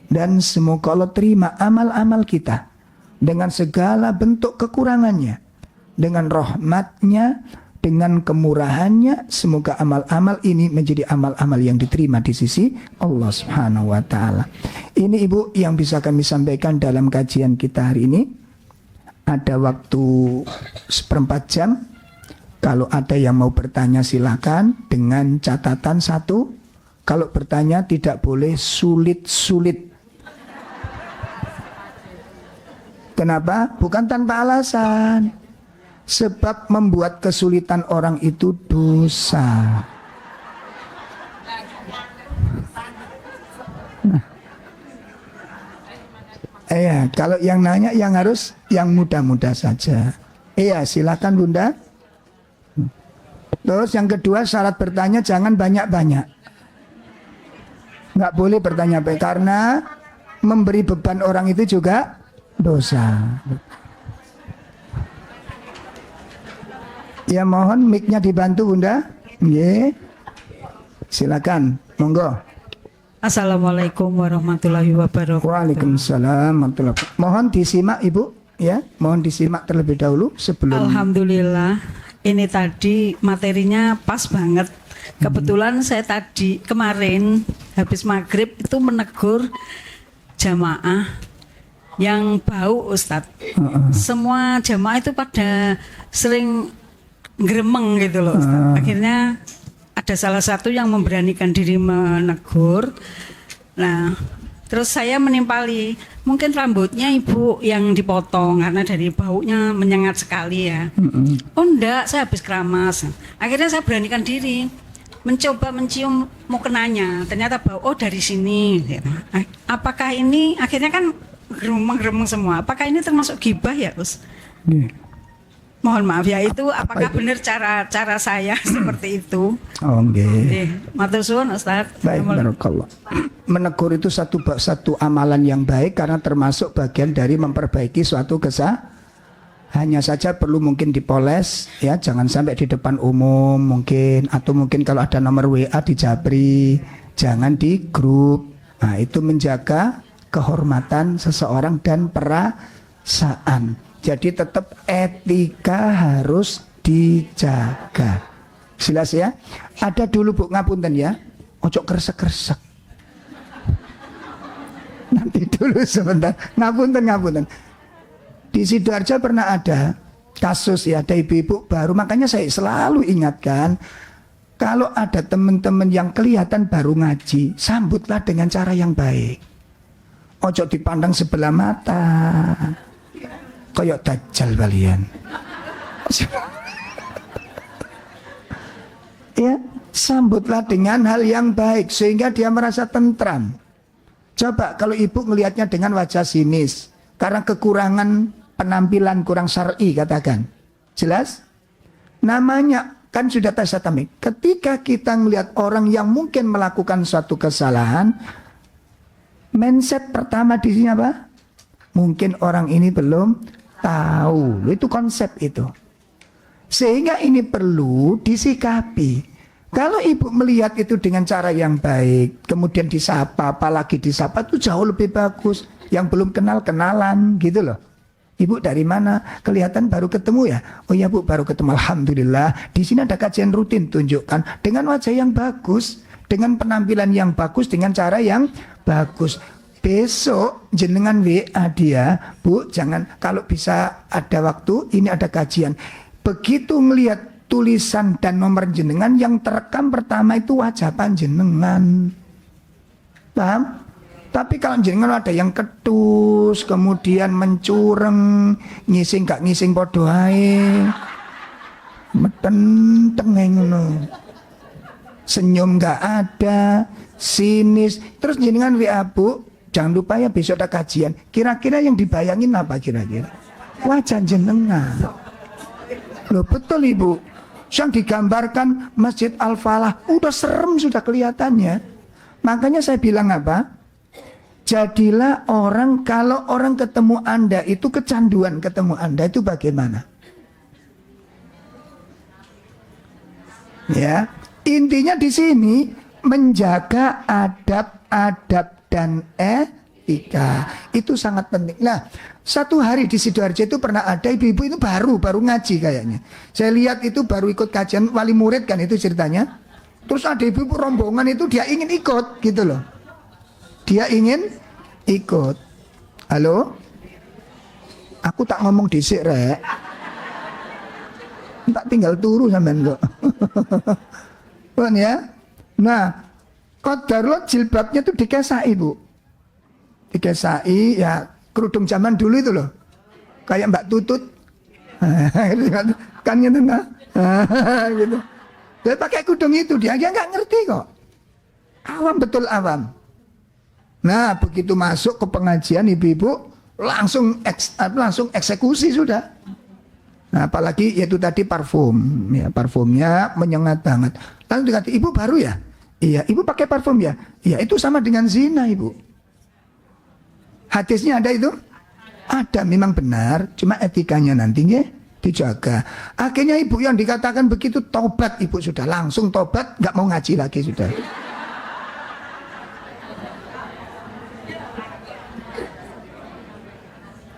Dan semoga Allah terima amal-amal kita dengan segala bentuk kekurangannya, dengan rahmatnya, dengan kemurahannya. Semoga amal-amal ini menjadi amal-amal yang diterima di sisi Allah Subhanahu wa ta'ala. Ini, Ibu, yang bisa kami sampaikan dalam kajian kita hari ini. Ada waktu 1/4 jam. Kalau ada yang mau bertanya silakan, dengan catatan 1, kalau bertanya tidak boleh sulit-sulit. Kenapa? Bukan tanpa alasan. Sebab membuat kesulitan orang itu dosa. Iya, kalau yang nanya yang harus yang mudah-mudah saja. Iya, silakan Bunda. Terus yang kedua, syarat bertanya jangan banyak-banyak. Nggak boleh bertanya banyak karena memberi beban orang itu juga dosa. Ya mohon mic-nya dibantu Bunda. Nggih. Silakan, monggo. Assalamualaikum warahmatullahi wabarakatuh. Waalaikumsalam warahmatullahi wabarakatuh. Mohon disimak Ibu, ya. Mohon disimak terlebih dahulu sebelum. Alhamdulillah, ini tadi materinya pas banget. Kebetulan saya tadi kemarin habis maghrib itu menegur jamaah yang bau Ustadz. Semua jamaah itu pada sering gremeng gitu loh Ustadz. Akhirnya ada salah satu yang memberanikan diri menegur. Nah, terus saya menimpali, mungkin rambutnya ibu yang dipotong karena dari baunya menyengat sekali ya. Oh enggak, saya habis keramas. Akhirnya saya beranikan diri, mencoba mencium mukenanya. Ternyata bau, oh dari sini. Apakah ini, akhirnya kan geremeng-geremeng semua. Apakah ini termasuk gibah ya Us? Mohon maaf ya, itu apakah benar cara saya seperti itu? Oh nggih. Matur suwun Ustaz. Baik, barakallah. Menegur itu satu amalan yang baik karena termasuk bagian dari memperbaiki suatu kesalahan. Hanya saja perlu mungkin dipoles ya, jangan sampai di depan umum mungkin, atau mungkin kalau ada nomor WA dijabri, jangan di grup. Nah, itu menjaga kehormatan seseorang dan perasaan. Jadi tetap etika harus dijaga. Jelas ya? Ada dulu Bu, ngapunten ya. Ojo kresek-kresek. Nanti dulu sebentar. Ngapunten. Di Sidoarjo pernah ada kasus ya, ada ibu-ibu baru. Makanya saya selalu ingatkan, kalau ada teman-teman yang kelihatan baru ngaji, sambutlah dengan cara yang baik. Ojo dipandang sebelah mata. Kayak dajjal kalian. Ya, sambutlah dengan hal yang baik sehingga dia merasa tentram. Coba kalau ibu melihatnya dengan wajah sinis karena kekurangan penampilan, kurang syar'i katakan. Jelas? Namanya kan sudah tasatamik. Ketika kita melihat orang yang mungkin melakukan suatu kesalahan, mindset pertama di sini apa? Mungkin orang ini belum tahu, itu konsep itu. Sehingga ini perlu disikapi. Kalau ibu melihat itu dengan cara yang baik, kemudian disapa, apalagi disapa itu jauh lebih bagus. Yang belum kenal kenalan gitu loh. Ibu dari mana? Kelihatan baru ketemu ya? Oh ya Bu, baru ketemu. Alhamdulillah. Di sini ada kajian rutin, tunjukkan dengan wajah yang bagus, dengan penampilan yang bagus, dengan cara yang bagus. Besok jenengan WA dia, Bu, jangan, kalau bisa ada waktu, ini ada kajian. Begitu melihat tulisan dan nomor jenengan, yang terekam pertama itu wajah panjenengan. Paham? Tapi kalau jenengan ada yang ketus, kemudian mencureng, ngising gak ngising podo ae, metenteng ngono. Senyum gak ada, sinis. Terus jenengan WA, Bu, jangan lupa ya besok ada kajian. Kira-kira yang dibayangin apa kira-kira? Wajah jenengan. Loh betul Ibu. Yang digambarkan Masjid Al-Falah udah serem sudah kelihatannya. Makanya saya bilang apa? Jadilah orang, kalau orang ketemu Anda itu kecanduan ketemu Anda itu bagaimana? Ya, intinya di sini menjaga adab-adab dan etika itu sangat penting. Nah, satu hari di Sidoarjo itu pernah ada ibu-ibu itu baru ngaji kayaknya. Saya lihat itu baru ikut kajian wali murid kan itu ceritanya. Terus ada ibu-ibu rombongan itu dia ingin ikut gitu loh. Dia ingin ikut. Halo? Aku tak ngomong dhisik rek. Tak tinggal turu sampean kok. Paham ya? Nah, qadarullah jilbabnya tuh dikesai Bu. Dikesai ya, kerudung zaman dulu itu loh. Kayak Mbak Tutut. Kan gitu nah. Gitu. Dia pakai kudung itu dia nggak ngerti kok. Awam betul awam. Nah begitu masuk ke pengajian ibu-ibu langsung eksekusi sudah. Nah apalagi yaitu tadi parfum, ya parfumnya menyengat banget. Lalu dikata ibu baru ya? Iya, ibu pakai parfum ya? Iya, itu sama dengan zina ibu. Hadisnya ada itu? Ada, memang benar. Cuma etikanya nanti ya dijaga. Akhirnya ibu yang dikatakan begitu tobat ibu sudah langsung tobat, nggak mau ngaji lagi sudah.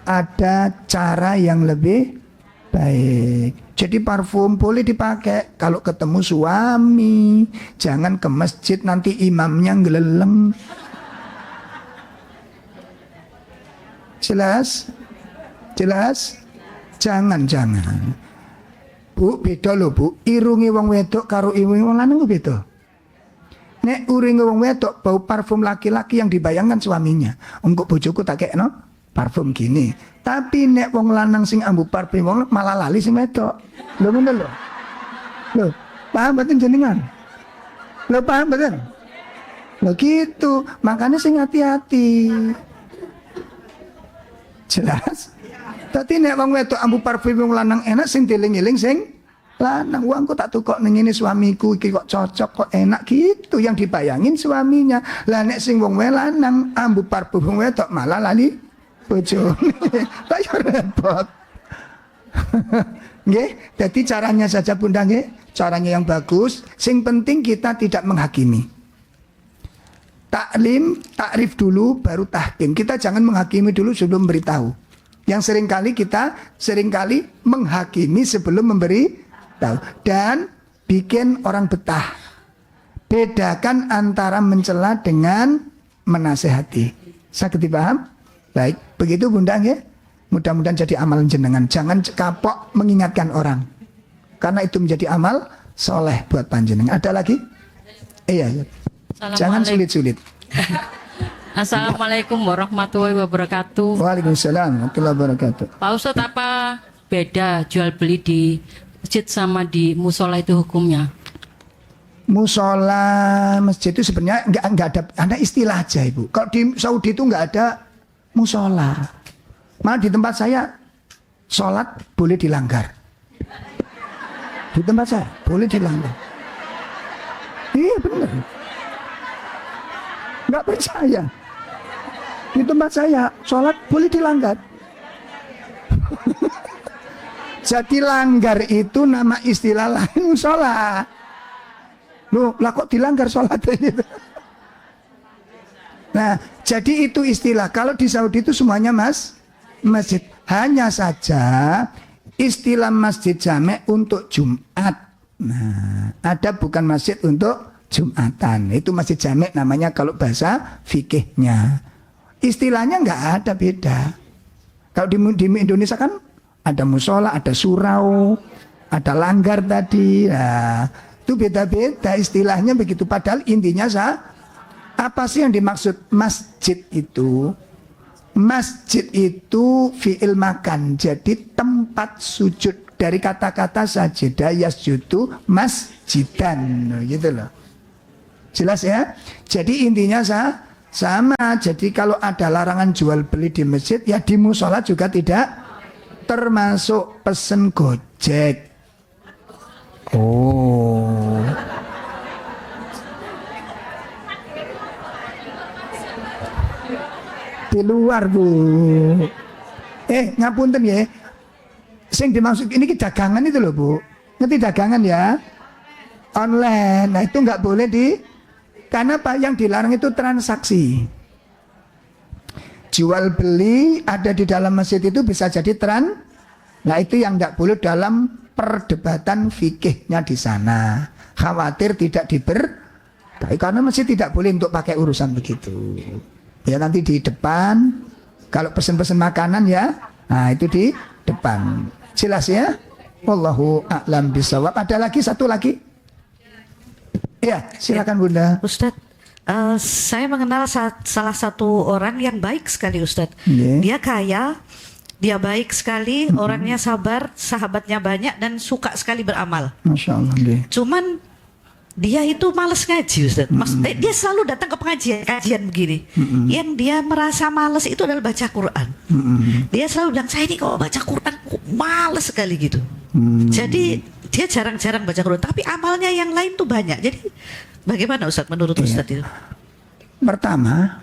Ada cara yang lebih baik. Jadi parfum boleh dipakai kalau ketemu suami. Jangan ke masjid nanti imamnya ngeleleng. Jelas? Jelas? Jangan. Bu, beda lho bu. Irungi wong wedok karo irungi wong lanang beda. Nek uringi wong wedok bau parfum laki-laki yang dibayangkan suaminya. Engko bojoku tak kekno parfum gini. Tapi nek wong lanang sing ambu parfum wong malah lali sing wedok. Lho ngono lho. Lho, paham mboten jenengan? Lho paham mboten? Lho gitu, makanya sing hati-hati. Jelas? Dadi nek wong wedok ambu parfum wong lanang enak sing dieling-eling sing lanang. Wong kok tak tukok ning ngene suamiku iki kok cocok kok enak gitu yang dibayangin suaminya. Lah nek sing wong lanang ambu parfum wong wedok malah lali bojone. Lah yo repot. Nggih, jadi caranya saja Bunda nggih, caranya yang bagus. Sing penting kita tidak menghakimi. Taklim, takrif dulu baru tahkim. Kita jangan menghakimi dulu sebelum beritahu. Yang seringkali menghakimi sebelum memberi tahu dan bikin orang betah. Bedakan antara mencela dengan menasehati. Sakit dipaham? Baik, begitu Bunda nggih. Mudah-mudahan jadi amal jenengan. Jangan kapok mengingatkan orang. Karena itu menjadi amal soleh buat panjenengan. Ada lagi? Iya. Jangan sulit-sulit. Assalamualaikum warahmatullahi wabarakatuh. Waalaikumsalam warahmatullahi wabarakatuh. Pak Ustadz, apa beda jual beli di masjid sama di musola itu hukumnya? Musola masjid itu sebenarnya nggak ada istilah aja ibu. Kalau di Saudi itu nggak ada musola. Malah di tempat saya sholat boleh dilanggar. Di tempat saya boleh dilanggar. Iya benar. Nggak percaya. Di tempat saya sholat boleh dilanggar. Jadi langgar itu nama istilah lain musola. Loh, lah kok dilanggar sholat gitu. Nah, jadi itu istilah. Kalau di Saudi itu semuanya masjid. Hanya saja istilah masjid jamek untuk Jumat. Nah, ada bukan masjid untuk Jumatan. Itu masjid jamek namanya kalau bahasa fikihnya. Istilahnya nggak ada beda. Kalau di Indonesia kan ada musola, ada surau, ada langgar tadi. Nah, itu beda-beda istilahnya begitu. Padahal intinya apa sih yang dimaksud masjid itu? Masjid itu fi'il makan, jadi tempat sujud. Dari kata-kata sajada yasjudu masjidan, gitu loh. Jelas ya? Jadi intinya sama. Jadi kalau ada larangan jual beli di masjid, ya di musola juga tidak, termasuk pesen Gojek. Oh. Di luar bu. Ngapunten ya. Sing dimaksud ini dagangan itu loh bu. Ngerti dagangan ya? Online. Nah itu nggak boleh karena apa? Yang dilarang itu transaksi. Jual beli ada di dalam masjid itu bisa jadi Nah itu yang nggak boleh dalam perdebatan fikihnya di sana. Khawatir tidak karena masjid tidak boleh untuk pakai urusan begitu. Ya nanti di depan, kalau pesen-pesen makanan ya, nah itu di depan. Jelas ya? Wallahu a'lam bishawab. Ada lagi satu lagi? Ya, silakan Bunda. Ustadz, saya mengenal salah satu orang yang baik sekali Ustadz. Yeah. Dia kaya Dia baik sekali, orangnya sabar, sahabatnya banyak dan suka sekali beramal. Masya Allah. Nggih. Cuman dia itu males ngaji, Ustaz. Dia selalu datang ke kajian begini. Yang dia merasa males itu adalah baca Quran. Dia selalu bilang, saya ini kalau baca Quran kok males sekali gitu. Jadi dia jarang-jarang baca Quran, tapi amalnya yang lain tuh banyak. Jadi bagaimana Ustaz menurut Ustaz itu? Pertama,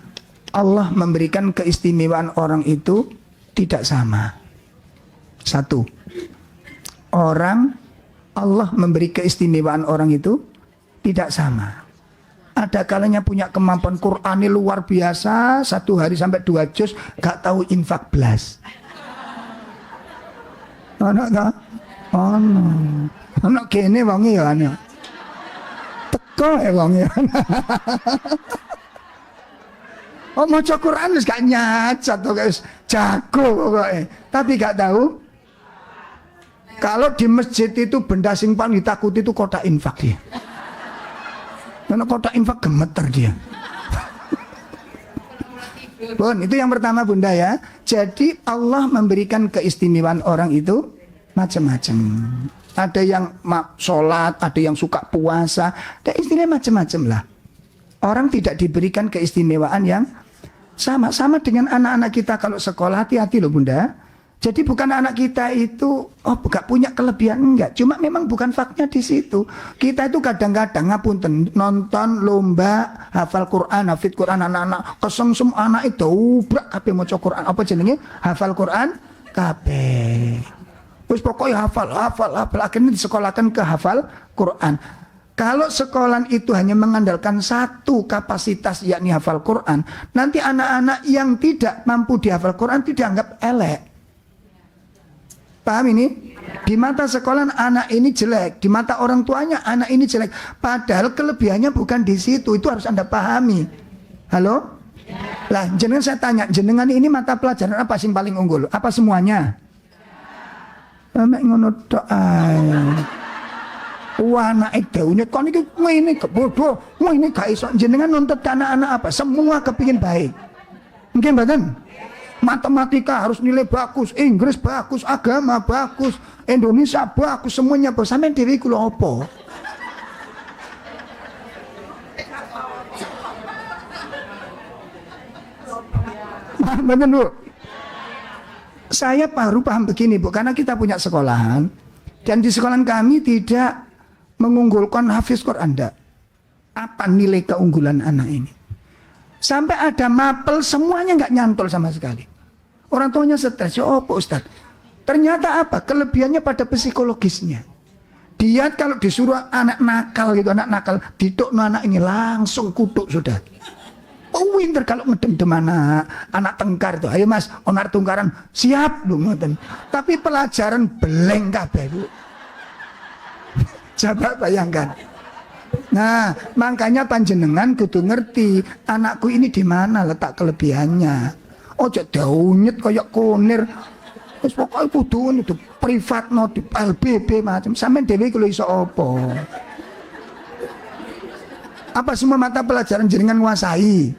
Allah memberikan keistimewaan orang itu tidak sama. Satu, Allah memberi keistimewaan orang itu tidak sama. Ada kalanya punya kemampuan Qur'ani luar biasa, 1 hari sampai 2 juz, gak tahu infak belas. Anak gak? Anak kene wangi ya anak. Teko wangi. Oh maca Quran wis gak nyacat to guys, jago pokoknya. Tapi gak tahu kalau di masjid itu benda sing paling ditakuti itu kotak infak dia. Karena kotak infak gemeter dia. Bun, itu yang pertama Bunda ya. Jadi Allah memberikan keistimewaan orang itu macam-macam. Ada yang sholat, ada yang suka puasa, ada istilah macam-macam lah. Orang tidak diberikan keistimewaan yang sama dengan anak-anak kita kalau sekolah, hati-hati loh Bunda. Jadi bukan anak kita itu gak punya kelebihan, enggak. Cuma memang bukan faknya di situ. Kita itu kadang-kadang ngapunten nonton lomba hafal Quran, hafid Quran anak-anak kesengsem anak itu ubrak kabeh maca Quran. Apa jenenge? Hafal Quran kabeh. Wis pokoknya hafal akhirnya disekolahkan ke hafal Quran. Kalau sekolah itu hanya mengandalkan satu kapasitas yakni hafal Quran, nanti anak-anak yang tidak mampu dihafal Quran tidak dianggap elek. Paham ini? Di mata sekolah anak ini jelek, di mata orang tuanya anak ini jelek. Padahal kelebihannya bukan di situ, itu harus Anda pahami. Halo? Lah, jenengan saya tanya, jenengan ini mata pelajaran apa sih paling unggul? Apa semuanya? Mek ngono tok ae. Wah anak itu kon iki ngene kebodoh, ngene gak iso. Jenengan nuntut anak-anak apa? Semua kepingin baik. Mungkin mboten? Matematika harus nilai bagus, Inggris bagus, agama bagus, Indonesia bagus, semuanya bagus. Sampeyan dhewe iku lho apa? Bener Bu. Saya baru paham begini Bu, karena kita punya sekolahan dan di sekolahan kami tidak mengunggulkan hafiz Quran. Apa nilai keunggulan anak ini? Sampai ada mapel semuanya nggak nyantol sama sekali. Orang tuanya stres. Oh Pak Ustadz, ternyata apa? Kelebihannya pada psikologisnya. Dia kalau disuruh anak nakal gitu, anak nakal, didukno anak ini langsung kutuk sudah. Oh winter kalau ngedem-dem anak tengkar itu. Ayo mas, onar tungkaran siap lu ngoten. Tapi pelajaran beleng kabeh Bu. Coba bayangkan. Nah, makanya panjenengan kudu ngerti anakku ini di mana letak kelebihannya. Ojo daunyet kayak kunir. Wis pokoke kudu itu privat no di LBB macam. Sampeyan dhewe kuwi iso apa? Apa semua mata pelajaran jenengan nguasai?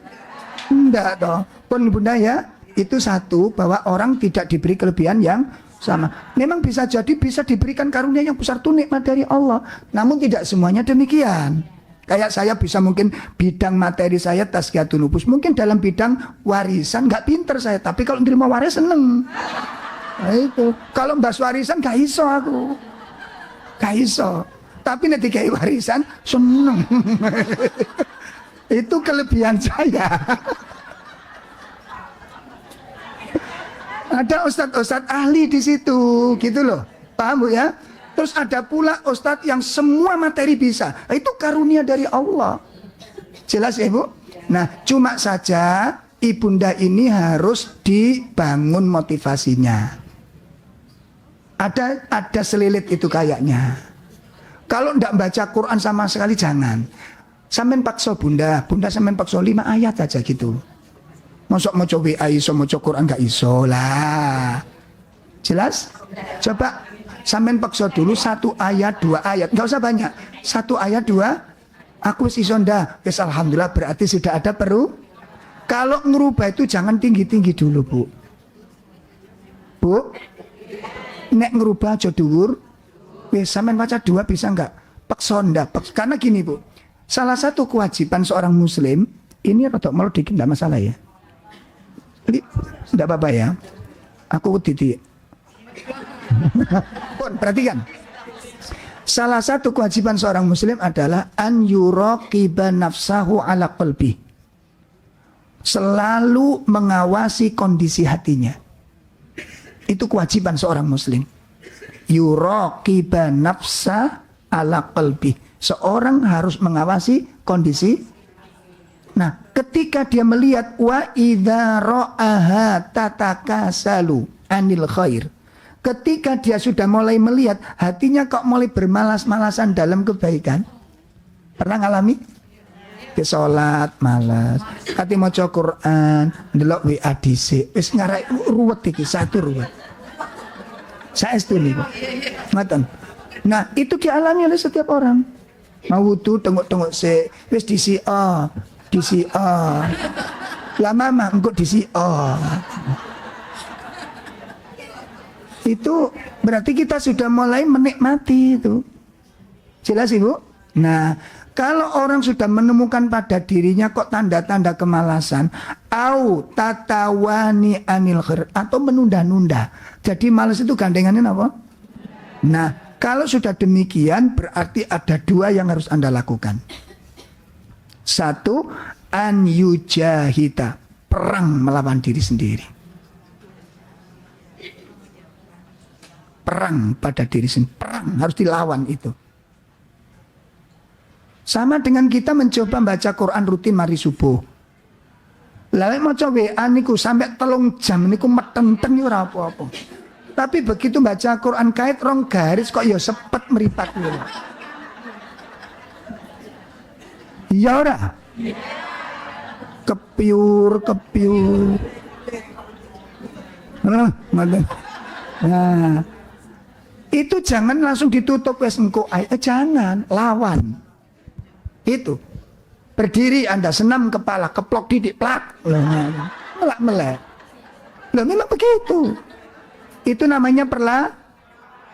Enggak toh. Pun Bunda ya, itu satu bahwa orang tidak diberi kelebihan yang sama. Memang bisa jadi bisa diberikan karunia yang besar itu nikmat dari Allah. Namun tidak semuanya demikian. Kayak saya bisa mungkin bidang materi saya tazkiyatun nufus. Mungkin dalam bidang warisan nggak pinter saya, tapi kalau nerima waris seneng. Nah itu. Kalau bahas warisan gak iso aku. Gak iso. Tapi nanti kayak warisan seneng. Itu kelebihan saya. Ada ustadz-ustadz ahli di situ, gitu loh, paham Bu ya? Terus ada pula ustadz yang semua materi bisa, itu karunia dari Allah. Jelas ya Bu? Nah, cuma saja ibunda ini harus dibangun motivasinya. Ada selilit itu kayaknya. Kalau ndak baca Quran sama sekali jangan. Sampean paksa bunda sampean paksa 5 ayat aja gitu. Masuk mau coba iso mau Quran gak iso lah. Jelas? Coba sampean paksa dulu 1 ayat 2 ayat, nggak usah banyak. 1 ayat 2, aku iso ndak. Wis alhamdulillah berarti sudah ada perlu. Kalau ngerubah itu jangan tinggi-tinggi dulu Bu. Bu, nek ngerubah aja dhuwur. Wis sampean baca 2 bisa enggak? Peksa ndak? Karena gini, Bu. Salah satu kewajiban seorang muslim, ini rada malu dikit enggak masalah ya. Enggak apa-apa ya. Aku wedi. Pun perhatikan. Salah satu kewajiban seorang muslim adalah an yuraqiba nafsahu ala qalbi. Selalu mengawasi kondisi hatinya. Itu kewajiban seorang muslim. Yuraqiba nafsa ala qalbi. Seorang harus mengawasi kondisi. Nah, ketika dia melihat wa idza ra'aha tatakasalu anil khair. Ketika dia sudah mulai melihat hatinya kok mulai bermalas-malasan dalam kebaikan. Pernah ngalami? Ke sholat malas, kati maca Quran, ndelok WA dhisik. Wis ngarai ruwet iki, satu ruwet. Saestu niku. Ngoten. Nah, itu dialami oleh setiap orang. Mau wudu tengok-tengok sik, wis disi-a. Lama engko disi-a. Itu berarti kita sudah mulai menikmati itu. Jelas Ibu? Nah, kalau orang sudah menemukan pada dirinya kok tanda-tanda kemalasan, au tatawani anil khair, atau menunda-nunda. Jadi malas itu gandengannya apa? Nah, kalau sudah demikian berarti ada 2 yang harus Anda lakukan. 1, an yujahita, perang melawan diri sendiri. Perang pada diri sendiri, perang harus dilawan itu. Sama dengan kita mencoba baca Quran rutin mari subuh. Lalu maca WA niku sampai 3 jam niku metenten yo ora apa-apa. Tapi begitu baca Quran kait 2 garis kok ya sepet meripat niku. Ya ora? Kepiur. Nah, itu jangan langsung ditutup wes engko jangan, lawan. Itu. Berdiri Anda senam kepala, keplok didik plak. Melek. Loh memang begitu. Itu namanya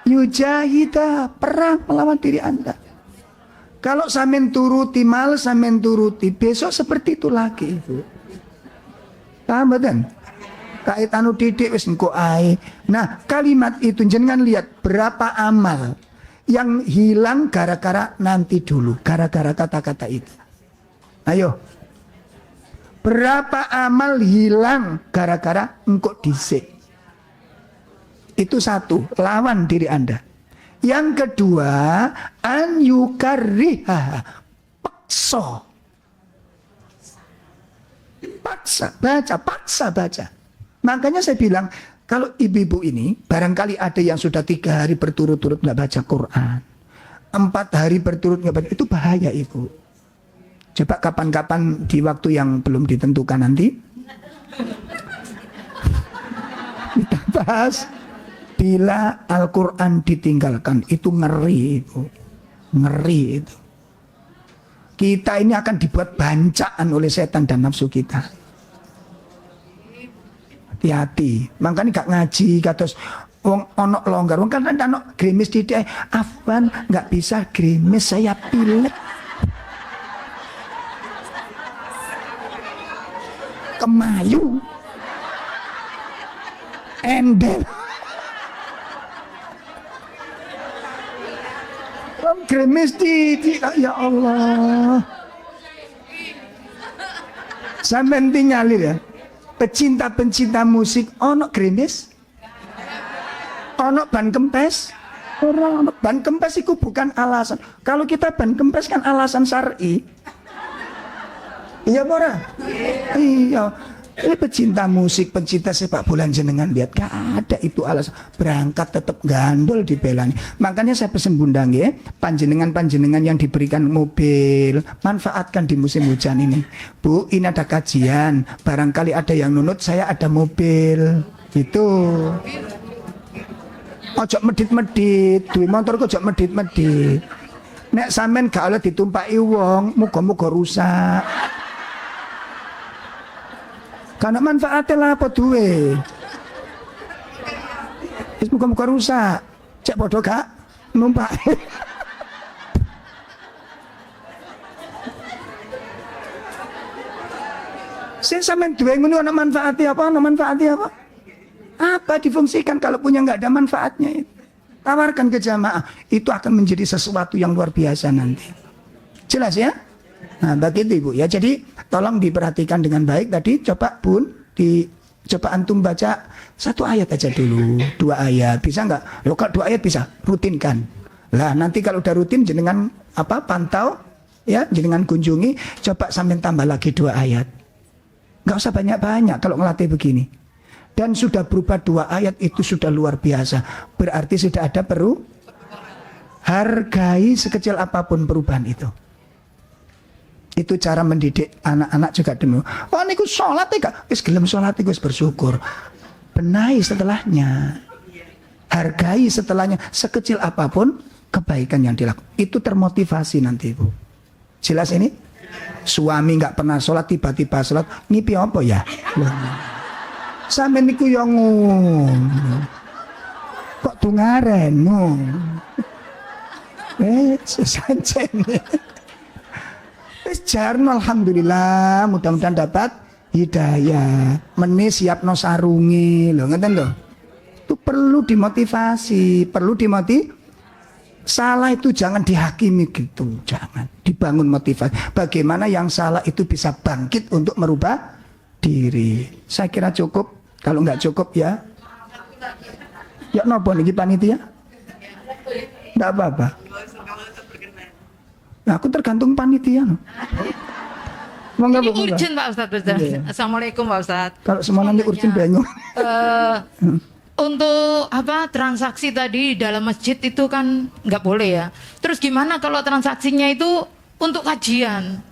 yujahida, perang melawan diri Anda. Kalau sampean turuti males, sampean turuti, besok seperti itu lagi itu. Paham betul? Kait anu didik wis engko ae. Nah, kalimat itu jenengan lihat berapa amal yang hilang gara-gara nanti dulu, gara-gara kata-kata itu. Ayo. Berapa amal hilang gara-gara engko dhisik. Itu 1, lawan diri Anda. Yang kedua, an yukarriha, paksa baca. Makanya saya bilang, kalau ibu-ibu ini, barangkali ada yang sudah 3 hari berturut-turut nggak baca Quran, 4 hari berturut nggak baca, itu bahaya Ibu. Coba kapan-kapan di waktu yang belum ditentukan nanti, kita bahas, bila Al-Quran ditinggalkan, itu ngeri Ibu. Ngeri itu. Kita ini akan dibuat bancaan oleh setan dan nafsu kita. Hati-hati, makanya gak ngaji, kados wong onok longgar, wong kan ono grimis didik, Afwan gak bisa grimis, saya pilek. Kemayu, endel. Wong grimis didik, ya Allah. Sampeyan tingali ya. Pecinta-pencinta musik ono grimis, ono ban kempes. Orang ban kempes itu bukan alasan. Kalau kita ban kempes kan alasan syar'i. Iya ora? Iya. Ini pecinta musik, pencinta sepak bola jenengan lihat gak ada itu alasan. Berangkat tetap gandol dibelani. Makanya saya pesen bundang ya, panjenengan yang diberikan mobil, manfaatkan di musim hujan ini. Bu, ini ada kajian, barangkali ada yang nunut, saya ada mobil. Itu. Ojo medit-medit, duwe motor ojo medit-medit. Nek sampean gak oleh ditumpaki wong, muga-muga rusak. Karena manfaatnya lah apa duwe. muka-muka rusak. Cek bodoh gak numpak. Saya sampean duwe ngono ana manfaatnya apa? Ana manfaatnya apa? Apa difungsikan kalau punya nggak ada manfaatnya itu? Tawarkan ke jamaah, itu akan menjadi sesuatu yang luar biasa nanti. Jelas ya? Nah, begitu Ibu ya. Jadi tolong diperhatikan dengan baik tadi. Coba Bun, coba antum baca 1 ayat aja dulu, 2 ayat. Bisa nggak? Loh, kalau 2 ayat bisa, rutinkan. Lah nanti kalau udah rutin jenengan pantau ya, jenengan kunjungi, coba sampai tambah lagi 2 ayat. Nggak usah banyak-banyak kalau ngelatih begini. Dan sudah berubah 2 ayat itu sudah luar biasa. Berarti sudah ada hargai sekecil apapun perubahan itu. Itu cara mendidik anak-anak juga dulu. Oh niku sholat ya, wis gelem sholat iku wis bersyukur. Benahi setelahnya. Hargai setelahnya sekecil apapun kebaikan yang dilakukan. Itu termotivasi nanti Ibu. Jelas ini? Suami nggak pernah sholat tiba-tiba sholat, ngipi apa ya? Sampe niku yang kok tungaren sesajen. Jarno alhamdulillah, mudah-mudahan dapat hidayah. Meni siapno sarungi lho, ngeten lho. Itu perlu dimotivasi, Salah itu jangan dihakimi gitu, jangan. Dibangun motivasi. Bagaimana yang salah itu bisa bangkit untuk merubah diri. Saya kira cukup. Kalau nggak cukup ya. Ya nopo niki panitia? Nggak apa-apa. Nah, aku tergantung panitia. No. Monggo, Ini monggo. urgent Pak Ustadz. Iya. Assalamualaikum Pak Ustadz. Kalau semua nanti urgent bingung. Untuk transaksi tadi di dalam masjid itu kan nggak boleh ya. Terus gimana kalau transaksinya itu untuk kajian?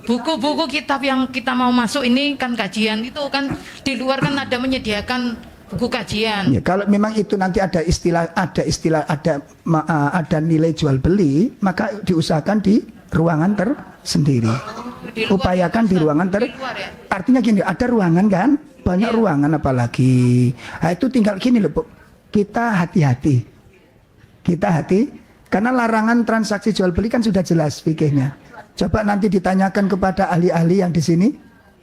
Buku-buku kitab yang kita mau masuk ini kan kajian, itu kan di luar kan ada menyediakan buku kajian. Ya, kalau memang itu nanti ada nilai jual beli, maka diusahakan di ruangan tersendiri. Di luar Upayakan di ruangan di luar ya? Artinya gini, ada ruangan kan? Banyak ruangan apalagi. Nah, itu tinggal gini loh, Bu. Kita hati-hati. Karena larangan transaksi jual beli kan sudah jelas fikihnya. Coba nanti ditanyakan kepada ahli-ahli yang di sini.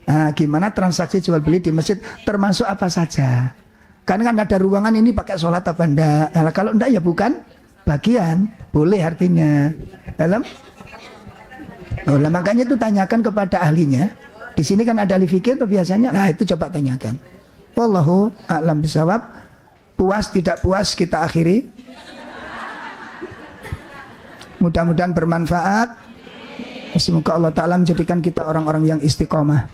Nah, gimana transaksi jual beli di masjid termasuk apa saja? Karena kan ada ruangan ini pakai sholat apa enggak. Nah, kalau enggak ya bukan bagian. Boleh artinya. Dalam? Oh, makanya itu tanyakan kepada ahlinya. Di sini kan ada ahli fikih tuh biasanya. Nah, itu coba tanyakan. Wallahu a'lam bishawab. Puas tidak puas kita akhiri. Mudah-mudahan bermanfaat. Semoga Allah Ta'ala menjadikan kita orang-orang yang istiqomah.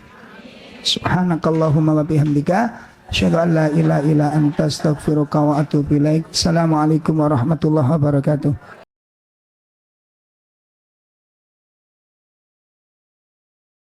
Subhanakallahumma wa bihamdika asyhadu an la ilaha illa anta astaghfiruka wa atubu ilaik. Assalamualaikum warahmatullahi wabarakatuh.